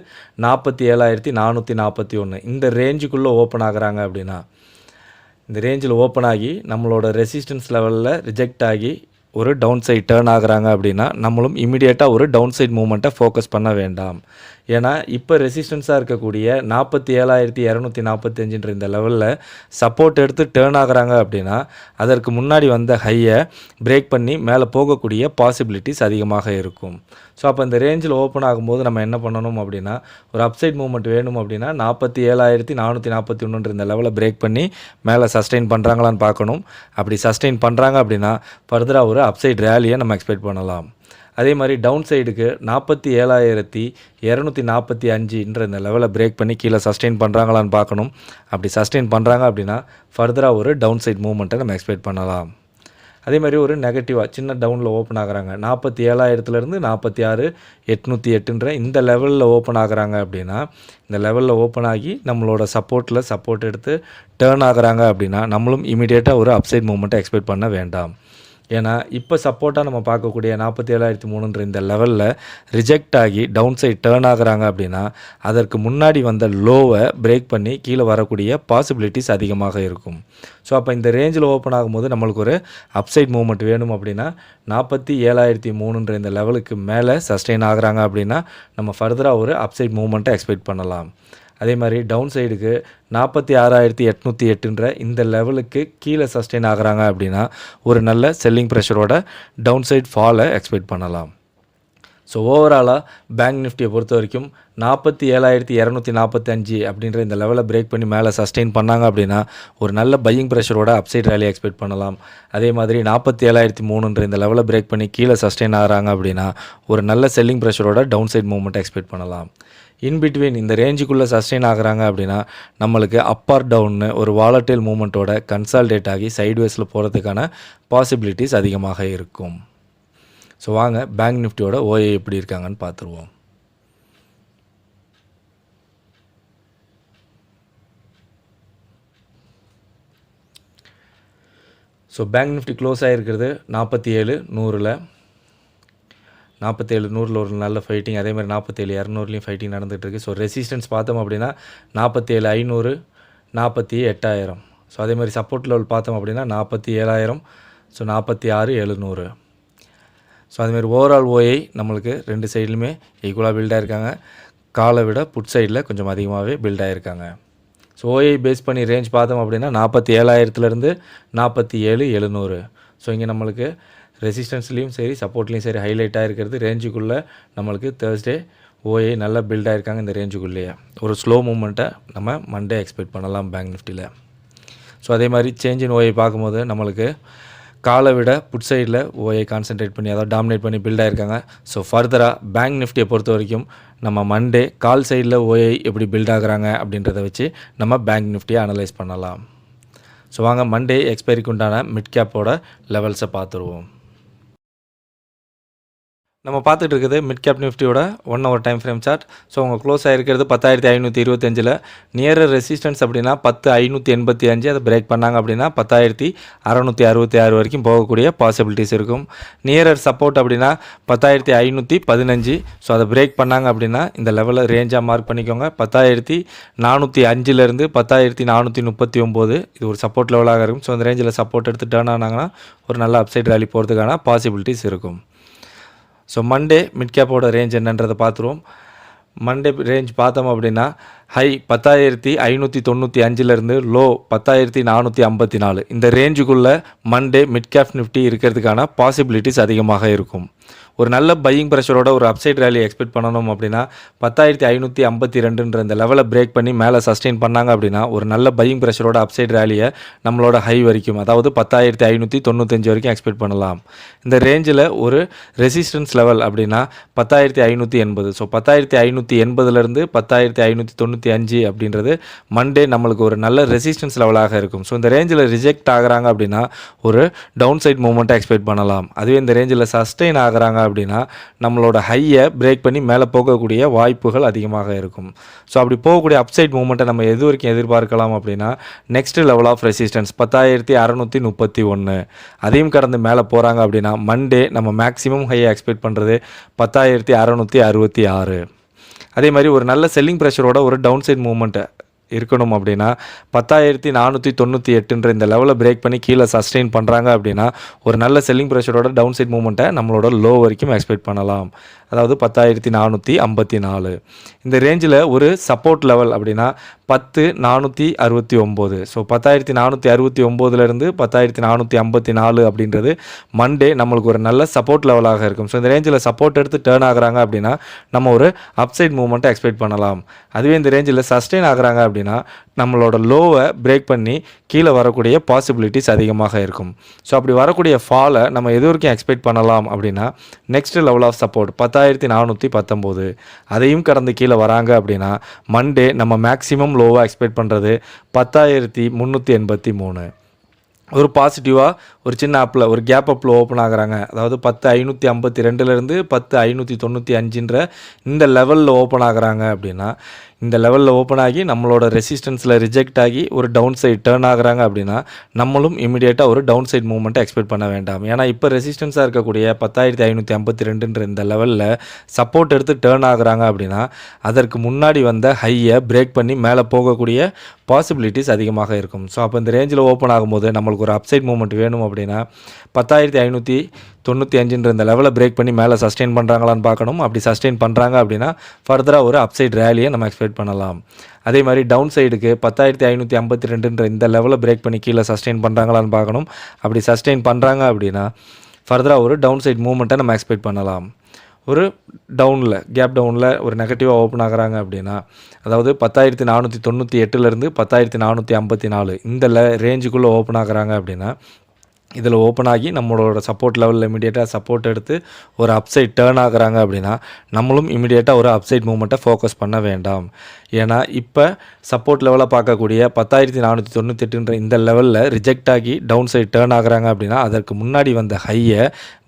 47,441 இந்த ரேஞ்சுக்குள்ளே ஓப்பன் ஆகுறாங்க அப்படின்னா இந்த ரேஞ்சில் ஓப்பன் ஆகி நம்மளோட ரெசிஸ்டன்ஸ் லெவலில் ரிஜெக்ட் ஆகி ஒரு டவுன் சைட் டேர்ன் ஆகுறாங்க அப்படின்னா நம்மளும் இமீடியட்டாக ஒரு டவுன் சைட் மூவ்மெண்ட்டை ஃபோக்கஸ் பண்ண வேண்டாம். ஏன்னா இப்போ ரெசிஸ்டன்ஸாக இருக்கக்கூடிய 47,245 இந்த லெவலில் சப்போர்ட் எடுத்து டேர்ன் ஆகுறாங்க அப்படின்னா அதற்கு முன்னாடி வந்த ஹையை பிரேக் பண்ணி மேலே போகக்கூடிய பாசிபிலிட்டிஸ் அதிகமாக இருக்கும். ஸோ அப்போ இந்த ரேஞ்சில் ஓப்பன் ஆகும்போது நம்ம என்ன பண்ணணும் அப்படின்னா ஒரு அப்சைட் மூவ்மெண்ட் வேணும் அப்படின்னா 47,441 இந்த லெவலை பிரேக் பண்ணி மேலே சஸ்டெயின் பண்ணுறாங்களான்னு பார்க்கணும். அப்படி சஸ்டெயின் பண்ணுறாங்க அப்படின்னா ஃபர்தராக ஒரு அப்சைட் ரேலியை நம்ம எக்ஸ்பெக்ட் பண்ணலாம். அதே மாதிரி டவுன் சைடுக்கு 47,245 இந்த லெவலை பிரேக் பண்ணி கீழே சஸ்டெயின் பண்ணுறாங்களான்னு பார்க்கணும். அப்படி சஸ்டெயின் பண்ணுறாங்க அப்படின்னா ஃபர்தராக ஒரு டவுன் சைட் மூவ்மெண்ட்டை நம்ம எக்ஸ்பெக்ட் பண்ணலாம். அதே மாதிரி ஒரு நெகட்டிவாக சின்ன டவுனில் ஓப்பன் ஆகுறாங்க 47,000 46,808 இந்த லெவலில் ஓப்பன் ஆகுறாங்க அப்படின்னா இந்த லெவலில் ஓப்பன் ஆகி நம்மளோட சப்போர்ட் எடுத்து டேர்ன் ஆகுறாங்க அப்படின்னா நம்மளும் இமீடியட்டாக ஒரு அப்சைட் மூவ்மெண்ட்டை எக்ஸ்பெக்ட் பண்ண வேண்டாம். ஏன்னா இப்போ சப்போர்ட்டாக நம்ம பார்க்கக்கூடிய 47,300 இந்த லெவலில் ரிஜெக்ட் ஆகி டவுன் சைட் டேர்ன் ஆகுறாங்க அப்படின்னா அதற்கு முன்னாடி வந்த லோவை பிரேக் பண்ணி கீழே வரக்கூடிய பாசிபிலிட்டிஸ் அதிகமாக இருக்கும். ஸோ அப்போ இந்த ரேஞ்சில் ஓப்பன் ஆகும்போது நம்மளுக்கு ஒரு அப்சைட் மூவ்மெண்ட் வேணும் அப்படின்னா 47,300 இந்த லெவலுக்கு மேலே சஸ்டெயின் ஆகுறாங்க அப்படின்னா நம்ம ஃபர்தராக ஒரு அப்சைட் மூவ்மெண்ட்டை எக்ஸ்பெக்ட் பண்ணலாம். அதே மாதிரி டவுன் சைடுக்கு 46,808 இந்த லெவலுக்கு கீழே சஸ்டெயின் ஆகுறாங்க அப்படின்னா ஒரு நல்ல செல்லிங் ப்ரெஷரோட டவுன் சைட் ஃபாலை எக்ஸ்பெக்ட் பண்ணலாம். ஸோ ஓவராலாக பேங்க் நிஃப்டியை பொறுத்த வரைக்கும் 47,245 அப்படின்ற இந்த லெவலை பிரேக் பண்ணி மேலே சஸ்டெயின் பண்ணாங்க அப்படின்னா ஒரு நல்ல பையிங் ப்ரெஷரோட அப்சைட் ரேலி எக்ஸ்பெக்ட் பண்ணலாம். அதே மாதிரி 47,300 இந்த லெவலை பிரேக் பண்ணி கீழே சஸ்டெயின் ஆகிறாங்க அப்படின்னா ஒரு நல்ல செல்லிங் ப்ரெஷரோட டவுன் சைட் மூவ்மெண்ட்டை எக்ஸ்பெக்ட் பண்ணலாம். இன்பிட்வீன் இந்த ரேஞ்சுக்குள்ளே சஸ்டெயின் ஆகுறாங்க அப்படின்னா நம்மளுக்கு அப் ஆர் டவுன்னு ஒரு வாலட்டைல் மூமெண்ட்டோட கன்சால்டேட் ஆகி சைட்வேஸில் போகிறதுக்கான பாசிபிலிட்டிஸ் அதிகமாக இருக்கும். ஸோ வாங்க பேங்க் நிஃப்டியோட ஓஏ எப்படி இருக்காங்கன்னு பார்த்துருவோம். ஸோ பேங்க் நிஃப்டி க்ளோஸ் ஆகிருக்கிறது 47,100. 47,100 ஒரு நல்ல ஃபைட்டிங். அதே மாதிரி 47,200 ஃபைட்டிங் நடந்துகிட்ருக்கு. ஸோ ரெசிஸ்டன்ஸ் பார்த்தோம் அப்படின்னா 47,500, 48,000. ஸோ அதே மாதிரி சப்போர்ட் லெவல் பார்த்தோம் அப்படின்னா 47,000, ஸோ 46,700. ஸோ அதேமாதிரி ஓவரால் ஓஐ நம்மளுக்கு ரெண்டு சைட்லையுமே ஈக்குவலாக பில்ட் ஆகிருக்காங்க. காலை விட புட் சைடில் கொஞ்சம் அதிகமாகவே பில்ட் ஆகிருக்காங்க. ஸோ ஓஐ பேஸ் பண்ணி ரேஞ்ச் பார்த்தோம் அப்படின்னா 47,000 47,700. ஸோ இங்கே நம்மளுக்கு ரெசிஸ்டன்ஸ்லேயும் சரி சப்போர்ட்லேயும் சரி ஹைலைட்டாக இருக்கிறது ரேஞ்சுக்குள்ளே நம்மளுக்கு தேர்ஸ்டே ஓஏ நல்லா பில்ட் ஆகிருக்காங்க. இந்த ரேஞ்சுக்குள்ளேயே ஒரு ஸ்லோ மூமெண்ட்டை நம்ம மண்டே எக்ஸ்பெக்ட் பண்ணலாம் பேங்க் நிஃப்டியில். ஸோ அதே மாதிரி சேஞ்ச் இன் ஓஏ பார்க்கும்போது நம்மளுக்கு காலை விட புட் சைடில் ஓஏ கான்சென்ட்ரேட் பண்ணி அதாவது டாமினேட் பண்ணி பில்ட் ஆகிருக்காங்க. ஸோ ஃபர்தராக பேங்க் நிஃப்டியை பொறுத்த வரைக்கும் நம்ம மண்டே கால் சைடில் ஓஏ எப்படி பில்ட் ஆகுறாங்க அப்படின்றத வச்சு நம்ம பேங்க் நிஃப்டியை அனலைஸ் பண்ணலாம். ஸோ வாங்க மண்டே எக்ஸ்பைரிக்கு உண்டான மிட் கேப்போட லெவல்ஸை பார்த்துருவோம். நம்ம பார்த்துட்டு இருக்குது மிட் கேப் நிஃப்டியோட 1 hour time frame chart. So அவங்க க்ளோஸ் ஆகிருக்கிறது 10,525. நியரர் ரெசிஸ்டன்ஸ் அப்படின்னா 10,585. அதை பிரேக் பண்ணாங்க அப்படின்னா 10,666 வரைக்கும் போகக்கூடிய பாசிபிலிட்டிஸ் இருக்கும். நியரர் சப்போர்ட் அப்படின்னா 10,515. ஸோ அதை பிரேக் பண்ணாங்க அப்படின்னா இந்த லெவலில் ரேஞ்சாக மார்க் பண்ணிக்கோங்க. 10,405 10,439 இது ஒரு சப்போர்ட் லெவலாக இருக்கும். ஸோ அந்த ரேஞ்சில் சப்போர்ட் எடுத்து டேர்ன் ஆனாங்கன்னா ஒரு நல்ல அப்சைட் ரேலி போகிறதுக்கான பாசிபிலிட்டிஸ் இருக்கும். ஸோ மண்டே மிட் கேப்போட ரேஞ்ச் என்னன்றதை பார்த்துருவோம். மண்டே ரேஞ்ச் பார்த்தோம் அப்படின்னா ஹை 10,595 லோ 10,454 இந்த ரேஞ்சுக்குள்ளே மண்டே மிட் கேப் நிஃப்டி இருக்கிறதுக்கான பாசிபிலிட்டிஸ் அதிகமாக இருக்கும். ஒரு நல்ல பையிங் ப்ரெஷரோட ஒரு அப்சைட் ரேலி எக்ஸ்பெக்ட் பண்ணணும் அப்படின்னா 10,552 இந்த லெவலை பிரேக் பண்ணி மேலே சஸ்டெயின் பண்ணாங்க அப்படின்னா ஒரு நல்ல பையிங் ப்ரெஷரோட அப்சைட் ரேலியை நம்மளோட ஹை வரைக்கும் அதாவது 10,595 வரைக்கும் எக்ஸ்பெக்ட் பண்ணலாம். இந்த ரேஞ்சில் ஒரு ரெசிஸ்டன்ஸ் லெவல் அப்படின்னா 10,580. ஸோ 10,580 10,595 அப்படின்றது மண்டே நம்மளுக்கு ஒரு நல்ல ரெசிஸ்டன்ஸ் லெவலாக இருக்கும். ஸோ இந்த ரேஞ்சில் ரிஜெக்ட் ஆகுறாங்க அப்படின்னா ஒரு டவுன் சைட் மூவ்மெண்ட்டை எக்ஸ்பெக்ட் பண்ணலாம். அதுவே இந்த ரேஞ்சில் சஸ்டெயின் ஆகுறாங்க அப்படின்னா நம்மளோட ஹையை பிரேக் பண்ணி மேலே போகக்கூடிய வாய்ப்புகள் அதிகமாக இருக்கும். ஸோ அப்படி போகக்கூடிய அப்சைட் மூவ்மெண்ட்டை நம்ம எது வரைக்கும் எதிர்பார்க்கலாம் அப்படின்னா நெக்ஸ்ட் லெவல் ஆஃப் ரெசிஸ்டன்ஸ் 10,631. அதையும் கடந்து மேலே போகிறாங்க அப்படின்னா மண்டே நம்ம மேக்ஸிமம் ஹையை எக்ஸ்பெக்ட் பண்ணுறது 10,666. அதே மாதிரி ஒரு நல்ல செல்லிங் ப்ரெஷரோட ஒரு டவுன் சைட் மூவ்மெண்ட்டை இருக்கணும் அப்படின்னா 10,498 இந்த லெவலை பிரேக் பண்ணி கீழே சஸ்டெயின் பண்ணுறாங்க அப்படின்னா ஒரு நல்ல செல்லிங் ப்ரெஷரோட டவுன் சைட் மூவ்மெண்ட்டை நம்மளோட லோ வரைக்கும் எக்ஸ்பெக்ட் பண்ணலாம். அதாவது 10,454 இந்த ரேஞ்சில் ஒரு சப்போர்ட் லெவல் அப்படின்னா 10,469. ஸோ 10,469 10,454 அப்படின்றது மண்டே நம்மளுக்கு ஒரு நல்ல சப்போர்ட் லெவலாக இருக்கும். ஸோ இந்த ரேஞ்சில் சப்போர்ட் எடுத்து டேர்ன் ஆகுறாங்க அப்படின்னா நம்ம ஒரு அப்சைட் மூவ்மெண்ட்டை எக்ஸ்பெக்ட் பண்ணலாம். அதுவே இந்த ரேஞ்சில் சஸ்டெயின் ஆகுறாங்க அப்படின்னா நம்மளோட லோவை பிரேக் பண்ணி கீழே வரக்கூடிய பாசிபிலிட்டிஸ் அதிகமாக இருக்கும். ஸோ அப்படி வரக்கூடிய ஃபாலை நம்ம எது வரைக்கும் எக்ஸ்பெக்ட் பண்ணலாம் அப்படின்னா நெக்ஸ்ட் லெவல் ஆஃப் சப்போர்ட் 10,419. அதையும் கடந்து கீழே வராங்க அப்படின்னா மண்டே நம்ம மேக்ஸிமம் லோவாக எக்ஸ்பெக்ட் பண்ணுறது 10,383. ஒரு பாசிட்டிவாக ஒரு சின்ன அப்பில் ஒரு கேப் அப்பில் ஓப்பன் ஆகுறாங்க, அதாவது 10,552லேருந்து 10,595ன்ற இந்த லெவலில் ஓப்பன் ஆகுறாங்க அப்படின்னா, இந்த லெவலில் ஓப்பன் ஆகி நம்மளோட ரெசிஸ்டன்ஸில் ரிஜெக்ட் ஆகி ஒரு டவுன் சைட் டேர்ன் ஆகுறாங்க அப்படின்னா நம்மளும் இமீடியட்டாக ஒரு டவுன் சைட் மூவ்மெண்ட்டை எக்ஸ்பெக்ட் பண்ண வேண்டாம். ஏன்னா இப்போ ரெசிஸ்டன்ஸாக இருக்கக்கூடிய 10,552ன்ற இந்த லெவலில் சப்போர்ட் எடுத்து டேர்ன் ஆகுறாங்க அப்படின்னா அதற்கு முன்னாடி வந்த ஹையை பிரேக் பண்ணி மேலே போகக்கூடிய பாசிபிலிட்டிஸ் அதிகமாக இருக்கும். ஸோ அப்போ இந்த ரேஞ்சில் ஓப்பன் ஆகும்போது நம்மளுக்கு ஒரு அப்சைட் மூவ்மெண்ட் வேணும் அப்படின்னா 10,595ன்ற இந்த லெவலை பிரேக் பண்ணி மேலே சஸ்டெயின் பண்ணுறாங்களான்னு பார்க்கணும். அப்படி சஸ்டெயின் பண்ணுறாங்க அப்படின்னா ஃபர்தராக ஒரு அப்சைட் ரேலியை நம்ம எக்ஸ்பெக்ட் பண்ணலாம். அதே மாதிரி டவுன் சைடுக்கு 10,552ன்ற இந்த லெவலை பிரேக் பண்ணி கீழே சஸ்டெயின் பண்ணுறாங்களான்னு பார்க்கணும். அப்படி சஸ்டெயின் பண்ணுறாங்க அப்படின்னா ஃபர்தராக ஒரு டவுன் சைட் மூவ்மெண்ட்டை நம்ம எக்ஸ்பெக்ட் பண்ணலாம். ஒரு டவுனில் கேப் டவுனில் ஒரு நெகட்டிவாக ஓப்பன் ஆகுறாங்க அப்படின்னா, அதாவது 10,498லேருந்து 10,454 இந்த ரேஞ்சுக்குள்ளே ஓப்பன் ஆகுறாங்க அப்படின்னா இதில் ஓப்பன் ஆகி நம்மளோட சப்போர்ட் லெவலில் இமீடியட்டாக சப்போர்ட் எடுத்து ஒரு அப்சைட் டேர்ன் ஆகுறாங்க அப்படின்னா நம்மளும் இமீடியட்டாக ஒரு அப்சைட் மூவ்மெண்ட்டை ஃபோக்கஸ் பண்ண வேண்டாம். ஏன்னா இப்போ சப்போர்ட் லெவலில் பார்க்கக்கூடிய 10,498ன்ற இந்த லெவலில் ரிஜெக்ட் ஆகி டவுன் சைட் டேர்ன் ஆகுறாங்க அப்படின்னா அதற்கு முன்னாடி வந்த ஹையை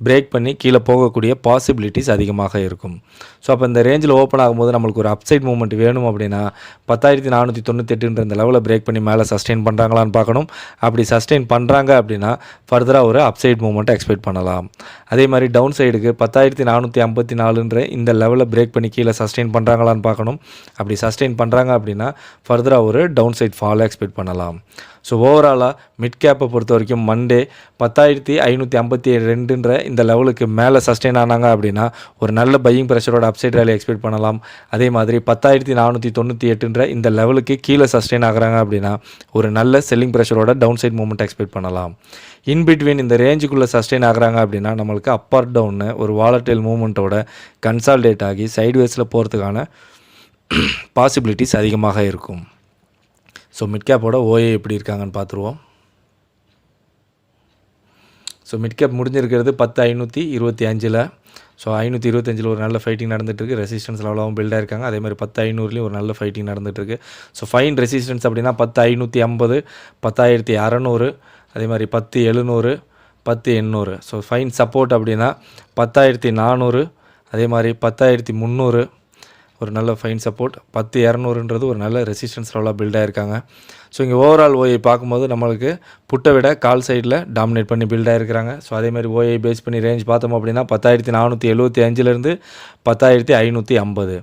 பிரேக் பண்ணி கீழே போகக்கூடிய பாசிபிலிட்டிஸ் அதிகமாக இருக்கும். ஸோ அப்போ இந்த ரேஞ்சில் ஓப்பன் ஆகும்போது நம்மளுக்கு ஒரு அப்சைட் மூவ்மெண்ட் வேணும் அப்படின்னா 10,498ன்ற இந்த லெவலில் பிரேக் பண்ணி மேலே சஸ்டெயின் பண்ணுறாங்களான்னு பார்க்கணும். அப்படி சஸ்டெயின் பண்ணுறாங்க அப்படின்னா ஃபர்தராக ஒரு அப்சைட் மூவ்மெண்ட்டை எக்ஸ்பெக்ட் பண்ணலாம். அதே மாதிரி டவுன் சைடுக்கு 10,454ன்ற இந்த லெவலில் பிரேக் பண்ணி கீழே சஸ்டெயின் பண்ணுறாங்களான்னு பார்க்கணும். அப்படி சஸ்டெயின் பண்ணுறாங்க அப்படின்னா ஃபர்தராக ஒரு டவுன் சைட் ஃபாலை எக்ஸ்பெக்ட் பண்ணலாம். ஸோ ஓவராலாக மிட் கேப்பை பொறுத்த வரைக்கும் மண்டே 10,552ன்ற இந்த லெவலுக்கு மேலே சஸ்டெயின் ஆனாங்க அப்படின்னா ஒரு நல்ல பையிங் ப்ரெஷரோட அப்சைட் ரேலி எக்ஸ்பெக்ட் பண்ணலாம். அதே மாதிரி 10,498ன்ற இந்த லெவலுக்கு கீழே சஸ்டெயின் ஆகுறாங்க அப்படின்னா ஒரு நல்ல செல்லிங் ப்ரெஷரோட டவுன் சைட் மூவ்மெண்ட் எக்ஸ்பெக்ட் பண்ணலாம். இன்பிட்வீன் இந்த ரேஞ்சுக்குள்ளே சஸ்டெயின் ஆகுறாங்க அப்படின்னா நம்மளுக்கு அப் ஆர் டவுன்னு ஒரு வாலட்டைல் மூவ்மெண்ட்டோட கன்சால்டேட் ஆகி சைட்வேஸில் போகிறதுக்கான பாசிபிலிட்டிஸ் அதிகமாக இருக்கும். ஸோ மிட் கேப்போட ஓஏ எப்படி இருக்காங்கன்னு பார்த்துருவோம். ஸோ மிட் கேப் முடிஞ்சிருக்கிறது 10,525ல். ஸோ 525ல் ஒரு நல்ல ஃபைட்டிங் நடந்துகிட்ருக்கு. ரெசிஸ்டன்ஸ் லெவலாகவும் பில்டாக இருக்காங்க. அதே மாதிரி 10,500லேயும் ஒரு நல்ல ஃபைட்டிங் நடந்துகிட்ருக்கு. ஸோ ஃபைன் ரெசிஸ்டன்ஸ் அப்படின்னா 10,550, 10,600, அதே மாதிரி 10,700, 10,800. ஸோ ஃபைன் சப்போர்ட் அப்படின்னா 10,400, அதே மாதிரி 10,300 ஒரு நல்ல ஃபைன் சப்போர்ட். 10,200ன்றது ஒரு நல்ல ரெசிஸ்டன்ஸ் லெவலாக பில்டாக இருக்காங்க. ஸோ இங்கே ஓவரால் ஓஐ பார்க்கும்போது நம்மளுக்கு புட்டை விட கால் சைடில் டாமினேட் பண்ணி பில்டாக இருக்கிறாங்க. ஸோ அதே மாதிரி ஓஐ பேஸ் பண்ணி ரேஞ்ச் பார்த்தோம் அப்படின்னா 10,475லேருந்து 10,550.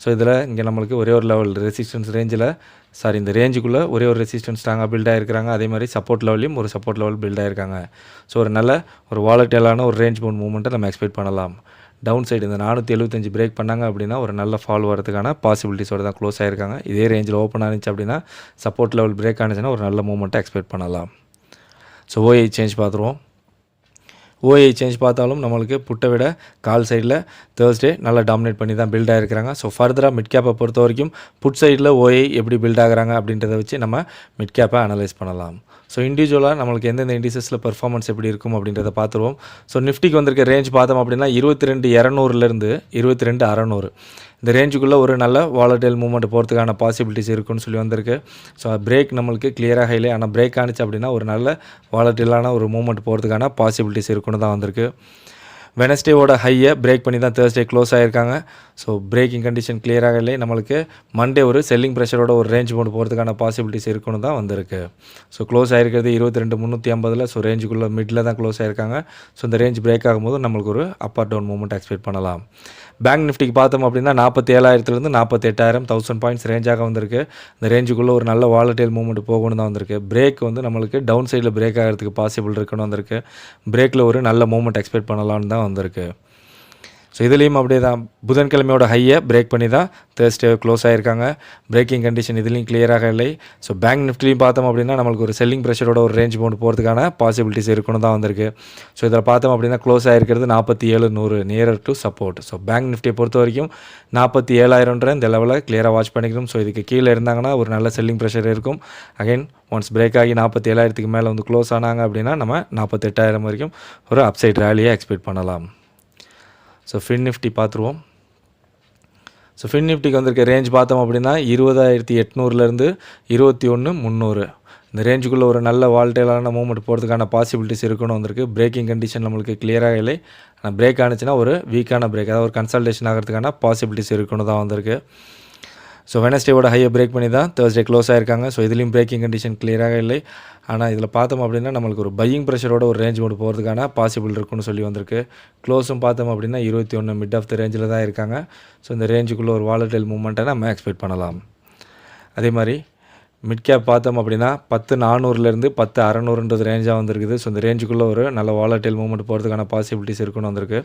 ஸோ இதில் இங்கே நம்மளுக்கு ஒரே ஒரு லெவல் ரெசிஸ்டன்ஸ் ரேஞ்சில் இந்த ரேஞ்சுக்குள்ளே ஒரே ஒரு ரெசிஸ்டன்ஸ் ஸ்ட்ராங்காக பில்டாக இருக்கிறாங்க. அதே மாதிரி சப்போர்ட் லெவலையும் ஒரு சப்போர்ட் லெவல் பில்டாக இருக்காங்க. ஸோ ஒரு நல்ல ஒரு வாலட்டைலான ஒரு ரேஞ்ச் பவுண்ட் மூவ்மெண்ட்டை நம்ம எக்ஸ்பெக்ட் பண்ணலாம். டவுன் சைடு இந்த 475 பிரேக் பண்ணாங்க அப்படின்னா ஒரு நல்ல ஃபால் வரதுக்கான பாசிபிலிட்டிஸோடு தான் க்ளோஸ் ஆகிருக்காங்க. இதே ரேஞ்சில் ஓப்பன் ஆனிச்சு அப்படின்னா சப்போர்ட் லெவல் பிரேக் ஆனிச்சுன்னா ஒரு நல்ல மூவ்மெண்ட்டை எக்ஸ்பெக்ட் பண்ணலாம். ஸோ ஓஐ சேஞ்ச் பார்த்துருவோம். ஓஐ சேஞ்ச் பார்த்தாலும் நம்மளுக்கு புட்டை விட கால் சைடில் தேர்ஸ்டே நல்லா டாமினேட் பண்ணி தான் பில்ட் ஆகிருக்கிறாங்க. ஸோ ஃபர்தராக மிட் கேப்பை பொறுத்த வரைக்கும் புட் சைடில் ஓஐ எப்படி பில்ட் ஆகுறாங்க அப்படின்றத வச்சு நம்ம மிட் கேப்பை அனலைஸ் பண்ணலாம். ஸோ இண்டிவிஜுவலாக நம்மளுக்கு எந்தெந்த இண்டிசஸில் பெர்ஃபார்மன்ஸ் எப்படி இருக்கும் அப்படின்றத பார்த்துருவோம். ஸோ நிஃப்டிக்கு வந்திருக்க ரேஞ்ச் பார்த்தோம் அப்படின்னா 22,200லேருந்து 22,600 இந்த ரேஞ்சுக்குள்ளே ஒரு நல்ல வாலட்டைல் மூவ்மெண்ட் போகிறதுக்கான பாசிபிலிட்டிஸ் இருக்குன்னு சொல்லி வந்திருக்கு. ஸோ பிரேக் நம்மளுக்கு கிளியராக இல்லை, ஆனால் பிரேக் ஆனிச்சு அப்படின்னா ஒரு நல்ல வாலட்டைலான ஒரு மூவ்மெண்ட் போகிறதுக்கான பாசிபிலிட்டிஸ் இருக்குன்னு தான் வந்திருக்கு. வெனஸ்டேவோட ஹையை பிரேக் பண்ணி தான் தேர்ஸ்டே க்ளோஸ் ஆகிருக்காங்க. ஸோ பிரேக்கிங் கண்டிஷன் கிளியராக இல்லை, நம்மளுக்கு மண்டே ஒரு செல்லிங் ப்ரெஷரோட ஒரு ரேஞ்ச் போட்டு போகிறதுக்கான பாசிபிலிட்டிஸ் இருக்குன்னு தான் வந்திருக்கு. ஸோ க்ளோஸ் ஆகிருக்கிறது 22,350. ஸோ ரேஞ்சுக்குள்ளே மிடில் தான் க்ளோஸ் ஆகிருக்காங்க. ஸோ இந்த ரேஞ்ச் பிரேக் ஆகும்போது நம்மளுக்கு ஒரு up or down movement expect பண்ணலாம். பேங்க் நிஃப்டிக்கு பார்த்தோம் அப்படின்னா 47,000லேருந்து 48,000 1000 பாயிண்ட்ஸ் ரேஞ்சாக வந்திருக்கு. இந்த ரேஞ்சுக்குள்ளே ஒரு நல்ல வாலட்டைல் மூவ்மெண்ட் போகணும் தான் வந்திருக்கு. பிரேக் வந்து நம்மளுக்கு டவுன் சைடில் பிரேக் ஆகிறதுக்கு பாசிபிள் இருக்குன்னு வந்திருக்கு. பிரேக்கில் ஒரு நல்ல மூவ்மெண்ட் எக்ஸ்பெக்ட் பண்ணலான்னு தான் வந்திருக்கு. ஸோ இதுலேயும் அப்படியே தான் புதன்கிழமையோட ஹையை பிரேக் பண்ணி தான் தேர்ஸ்டே க்ளோஸ் ஆகிருக்காங்க. பிரேக்கிங் கண்டிஷன் இதுலேயும் கிளியராக இல்லை. ஸோ பேங்க் நிஃப்டிலையும் பார்த்தோம் அப்படின்னா நம்மளுக்கு ஒரு செல்லிங் ப்ரெஷரோட ஒரு ரேஞ்ச் பவுண்ட் போகிறதுக்கான பாசிபிலிட்டிஸ் இருக்குன்னு தான் வந்திருக்கு. ஸோ இதில் பார்த்தோம் அப்படின்னா க்ளோஸ் ஆகிருக்கிறது 47,100 nearer to support. So bank நிஃப்டியை பொறுத்த வரைக்கும் 47,000ன்ற இந்த லெவலில் கிளியராக வாட்ச் பண்ணிக்கணும். ஸோ இதுக்கு கீழே இருந்தாங்கன்னா ஒரு நல்ல செல்லிங் ப்ரெஷர் இருக்கும். அகைன் ஒன்ஸ் பிரேக் ஆகி 47,000க்கு மேலே வந்து க்ளோஸ் ஆனாங்க அப்படின்னா நம்ம 48,000 வரைக்கும் ஒரு அப்சைட் ரேலியை எக்ஸ்பெக்ட் பண்ணலாம். ஸோ ஃபின் நிஃப்டி பார்த்துருவோம். ஸோ ஃபின் நிஃப்டிக்கு வந்திருக்க ரேஞ்ச் பார்த்தோம் அப்படின்னா 20,800லேருந்து 21,300 இந்த ரேஞ்சுக்குள்ளே ஒரு நல்ல வால்டேலான மூவ்மெண்ட் போகிறதுக்கான பாசிபிலிட்டிஸ் இருக்குன்னு வந்திருக்கு. பிரேக்கிங் கண்டிஷன் நம்மளுக்கு கிளியராக இல்லை. ஆனால் பிரேக் ஆனிச்சுன்னா ஒரு வீக்கான பிரேக், அதாவது ஒரு கன்சல்டேஷன் ஆகிறதுக்கான பாசிபிலிட்டிஸ் இருக்குன்னு தான் வந்திருக்கு. ஸோ வெனஸ்டேவோட ஹையை பிரேக் பண்ணி தான் தேர்ஸ்டே க்ளோஸ் ஆகிருக்காங்க. ஸோ இதுலேயும் பிரேக்கிங் கண்டிஷன் கிளியராக இல்லை. ஆனால் இதில் பார்த்தோம் அப்படின்னா நம்மளுக்கு ஒரு பையிங் ப்ரெஷரோட ஒரு ரேஞ்ச் மோடு போகிறதுக்கான பாசிபிள் இருக்குன்னு சொல்லி வந்திருக்கு. க்ளோஸும் பார்த்தோம் அப்படின்னா 21 மிட் ஆஃப் த ரேஞ்சில் தான் இருக்காங்க. ஸோ இந்த ரேஞ்சுக்குள்ளே ஒரு வாலடைல் மூவ்மெண்ட்டை நம்ம எக்ஸ்பெக்ட் பண்ணலாம். அதே மாதிரி மிட் கேப் பார்த்தோம் அப்படின்னா 10,400லேருந்து 10,600 ரேஞ்சாக வந்துருக்குது. ஸோ இந்த ரேஞ்சுக்குள்ளே ஒரு நல்ல வாலடைல் மூவ்மெண்ட் போகிறதுக்கான பாசிபிலிட்டிஸ் இருக்குன்னு வந்திருக்கு.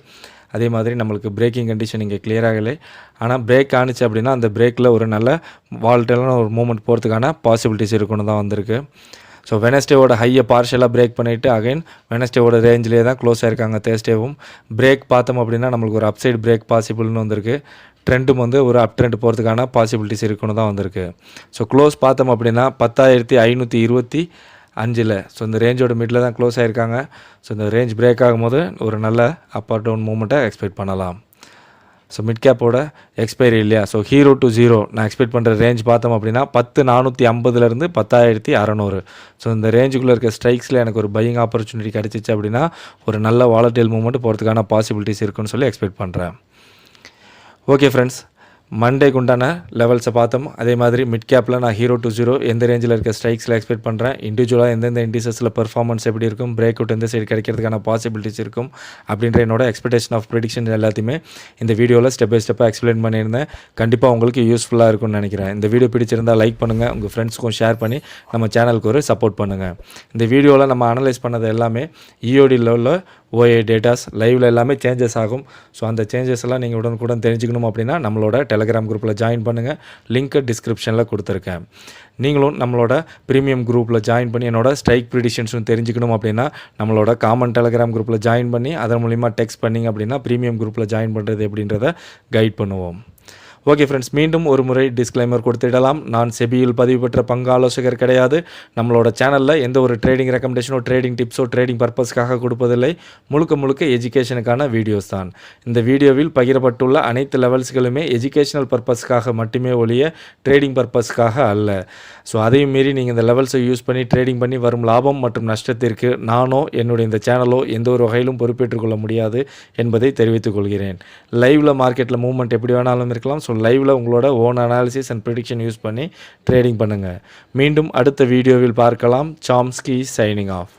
அதே மாதிரி நம்மளுக்கு பிரேக்கிங் கண்டிஷன் இங்கே கிளியராக இல்லை. ஆனால் பிரேக் ஆனிச்சு அப்படின்னா அந்த பிரேக்கில் ஒரு நல்ல வாலடைலான ஒரு மூவ்மெண்ட் போகிறதுக்கான பாசிபிலிட்டிஸ் இருக்குன்னு தான் வந்திருக்கு. ஸோ வெனஸ்டேவோட ஹையை பார்ஷலாக பிரேக் பண்ணிவிட்டு அகைன் வெனஸ்டேவோட ரேஞ்சிலே தான் க்ளோஸ் ஆகிருக்காங்க. தேர்ஸ்டேவும் பிரேக் பார்த்தோம் அப்படின்னா நம்மளுக்கு ஒரு அப்சைடு பிரேக் பாசிபிள்னு வந்திருக்கு. ட்ரெண்டும் வந்து ஒரு அப் ட்ரெண்ட் போகிறதுக்கான பாசிபிலிட்டிஸ் இருக்குன்னு தான் வந்திருக்கு. ஸோ க்ளோஸ் பார்த்தோம் அப்படின்னா 10,525. ஸோ இந்த ரேஞ்சோட மிடில் தான் க்ளோஸ் ஆகிருக்காங்க. ஸோ இந்த ரேஞ்ச் பிரேக் ஆகும்போது ஒரு நல்ல அப் ஆர் டவுன் மூவ்மெண்ட்டை எக்ஸ்பெக்ட் பண்ணலாம். ஸோ மிட் கேப்போட எக்ஸ்பைரி இல்லையா, ஸோ ஹீரோ டு ஜீரோ நான் எக்ஸ்பெக்ட் பண்ணுற ரேஞ்ச் பார்த்தோம் அப்படின்னா 10,450லேருந்து 10,600. ஸோ இந்த ரேஞ்சுக்குள்ளே இருக்க ஸ்ட்ரைக்ஸில் எனக்கு ஒரு பையிங் ஆப்பர்ச்சுனிட்டி கிடச்சிச்சு அப்படின்னா ஒரு நல்ல வாலடைல் மூவ்மெண்ட் போகிறதுக்கான பாசிபிலிட்டிஸ் இருக்குன்னு சொல்லி எக்ஸ்பெக்ட் பண்ணுறேன். ஓகே ஃப்ரெண்ட்ஸ், மண்டேக்கு உண்டான லெவல்ஸை பார்த்தோம். அதே மாதிரி மிட் கேப்பில் நான் ஹீரோ டு ஜீரோ எந்த ரேஞ்சில் இருக்க ஸ்ட்ரைக்ஸில் எக்ஸ்பெக்ட் பண்ணுறேன், இண்டிவிஜுவலாக எந்தெந்த இண்டிசஸில் பெர்ஃபார்மன்ஸ் எப்படி இருக்கும், பிரேக் அவுட் எந்த சைடு கிடைக்கிறதுக்கான பாசிபிலிட்டிஸ் இருக்கும் அப்படின்ற என்னோட எக்ஸ்பெக்டேஷன் ஆஃப் ப்ரெடிக்ஷன் எல்லாத்தையுமே இந்த வீடியோவில் ஸ்டெப் பை ஸ்டெப்பாக எக்ஸ்பிளைன் பண்ணியிருந்தேன். கண்டிப்பாக உங்களுக்கு யூஸ்ஃபுல்லாக இருக்கும்னு நினைக்கிறேன். இந்த வீடியோ பிடிச்சிருந்தால் லைக் பண்ணுங்கள், உங்கள் ஃப்ரெண்ட்ஸ்க்கும் ஷேர் பண்ணி நம்ம சேனலுக்கு ஒரு சப்போர்ட் பண்ணுங்கள். இந்த வீடியோவில் நம்ம அனலைஸ் பண்ணது எல்லாமே இஓடி லெவலில் ஓஏ டேட்டாஸ் லைவில் எல்லாமே சேஞ்சஸ் ஆகும். ஸோ அந்த சேஞ்சஸ் எல்லாம் நீங்கள் உடனுக்குடன் தெரிஞ்சுக்கணும் அப்படின்னா நம்மளோட டெலகிராம் குரூப்பில் ஜாயின் பண்ணுங்கள். லிங்க்கு டிஸ்கிரிப்ஷனில் கொடுத்துருக்கேன். நீங்களும் நம்மளோட ப்ரீமியம் குரூப்பில் ஜாயின் பண்ணி என்னோட ஸ்ட்ரைக் ப்ரிடிஷன்ஸும் தெரிஞ்சுக்கணும் அப்படின்னா நம்மளோட காமன் டெலகிராம் குரூப்பில் ஜாயின் பண்ணி அதன் மூலிமா டெக்ஸ்ட் பண்ணிங்க அப்படின்னா ப்ரீமியம் குரூப்பில் ஜாயின் பண்ணுறது எப்படின்றத கைட் பண்ணுவோம். ஓகே ஃப்ரெண்ட்ஸ், மீண்டும் ஒரு முறை டிஸ்க்ளைமர் கொடுத்துடலாம். நான் செபியில் பதிவு பெற்ற பங்கு ஆலோசகர் கிடையாது. நம்மளோட சேனலில் எந்த ஒரு ட்ரேடிங் ரெக்கமெண்டேஷனோ ட்ரேடிங் டிப்ஸோ ட்ரேடிங் பர்பஸ்க்காக கொடுப்பதில்லை. முழுக்க எஜுகேஷனுக்கான வீடியோஸ் தான். இந்த வீடியோவில் பகிரப்பட்டுள்ள அனைத்து லெவல்ஸ்களுமே எஜுகேஷனல் பர்பஸ்க்காக மட்டுமே ஒழிய ட்ரேடிங் பர்பஸ்க்காக அல்ல. ஸோ அதையும் மீறி நீங்கள் இந்த லெவல்ஸை யூஸ் பண்ணி ட்ரேடிங் பண்ணி வரும் லாபம் மற்றும் நஷ்டத்திற்கு நானோ என்னுடைய இந்த சேனலோ எந்த ஒரு வகையிலும் பொறுப்பேற்றுக்கொள்ள முடியாது என்பதை தெரிவித்துக் கொள்கிறேன். லைவில் மார்க்கெட்டில் மூவ்மெண்ட் எப்படி வேணாலும் இருக்கலாம். ஸோ லைவில் உங்களோட own analysis and prediction use பண்ணி ட்ரேடிங் பண்ணுங்கள். மீண்டும் அடுத்த வீடியோவில் பார்க்கலாம். Chomsky signing off.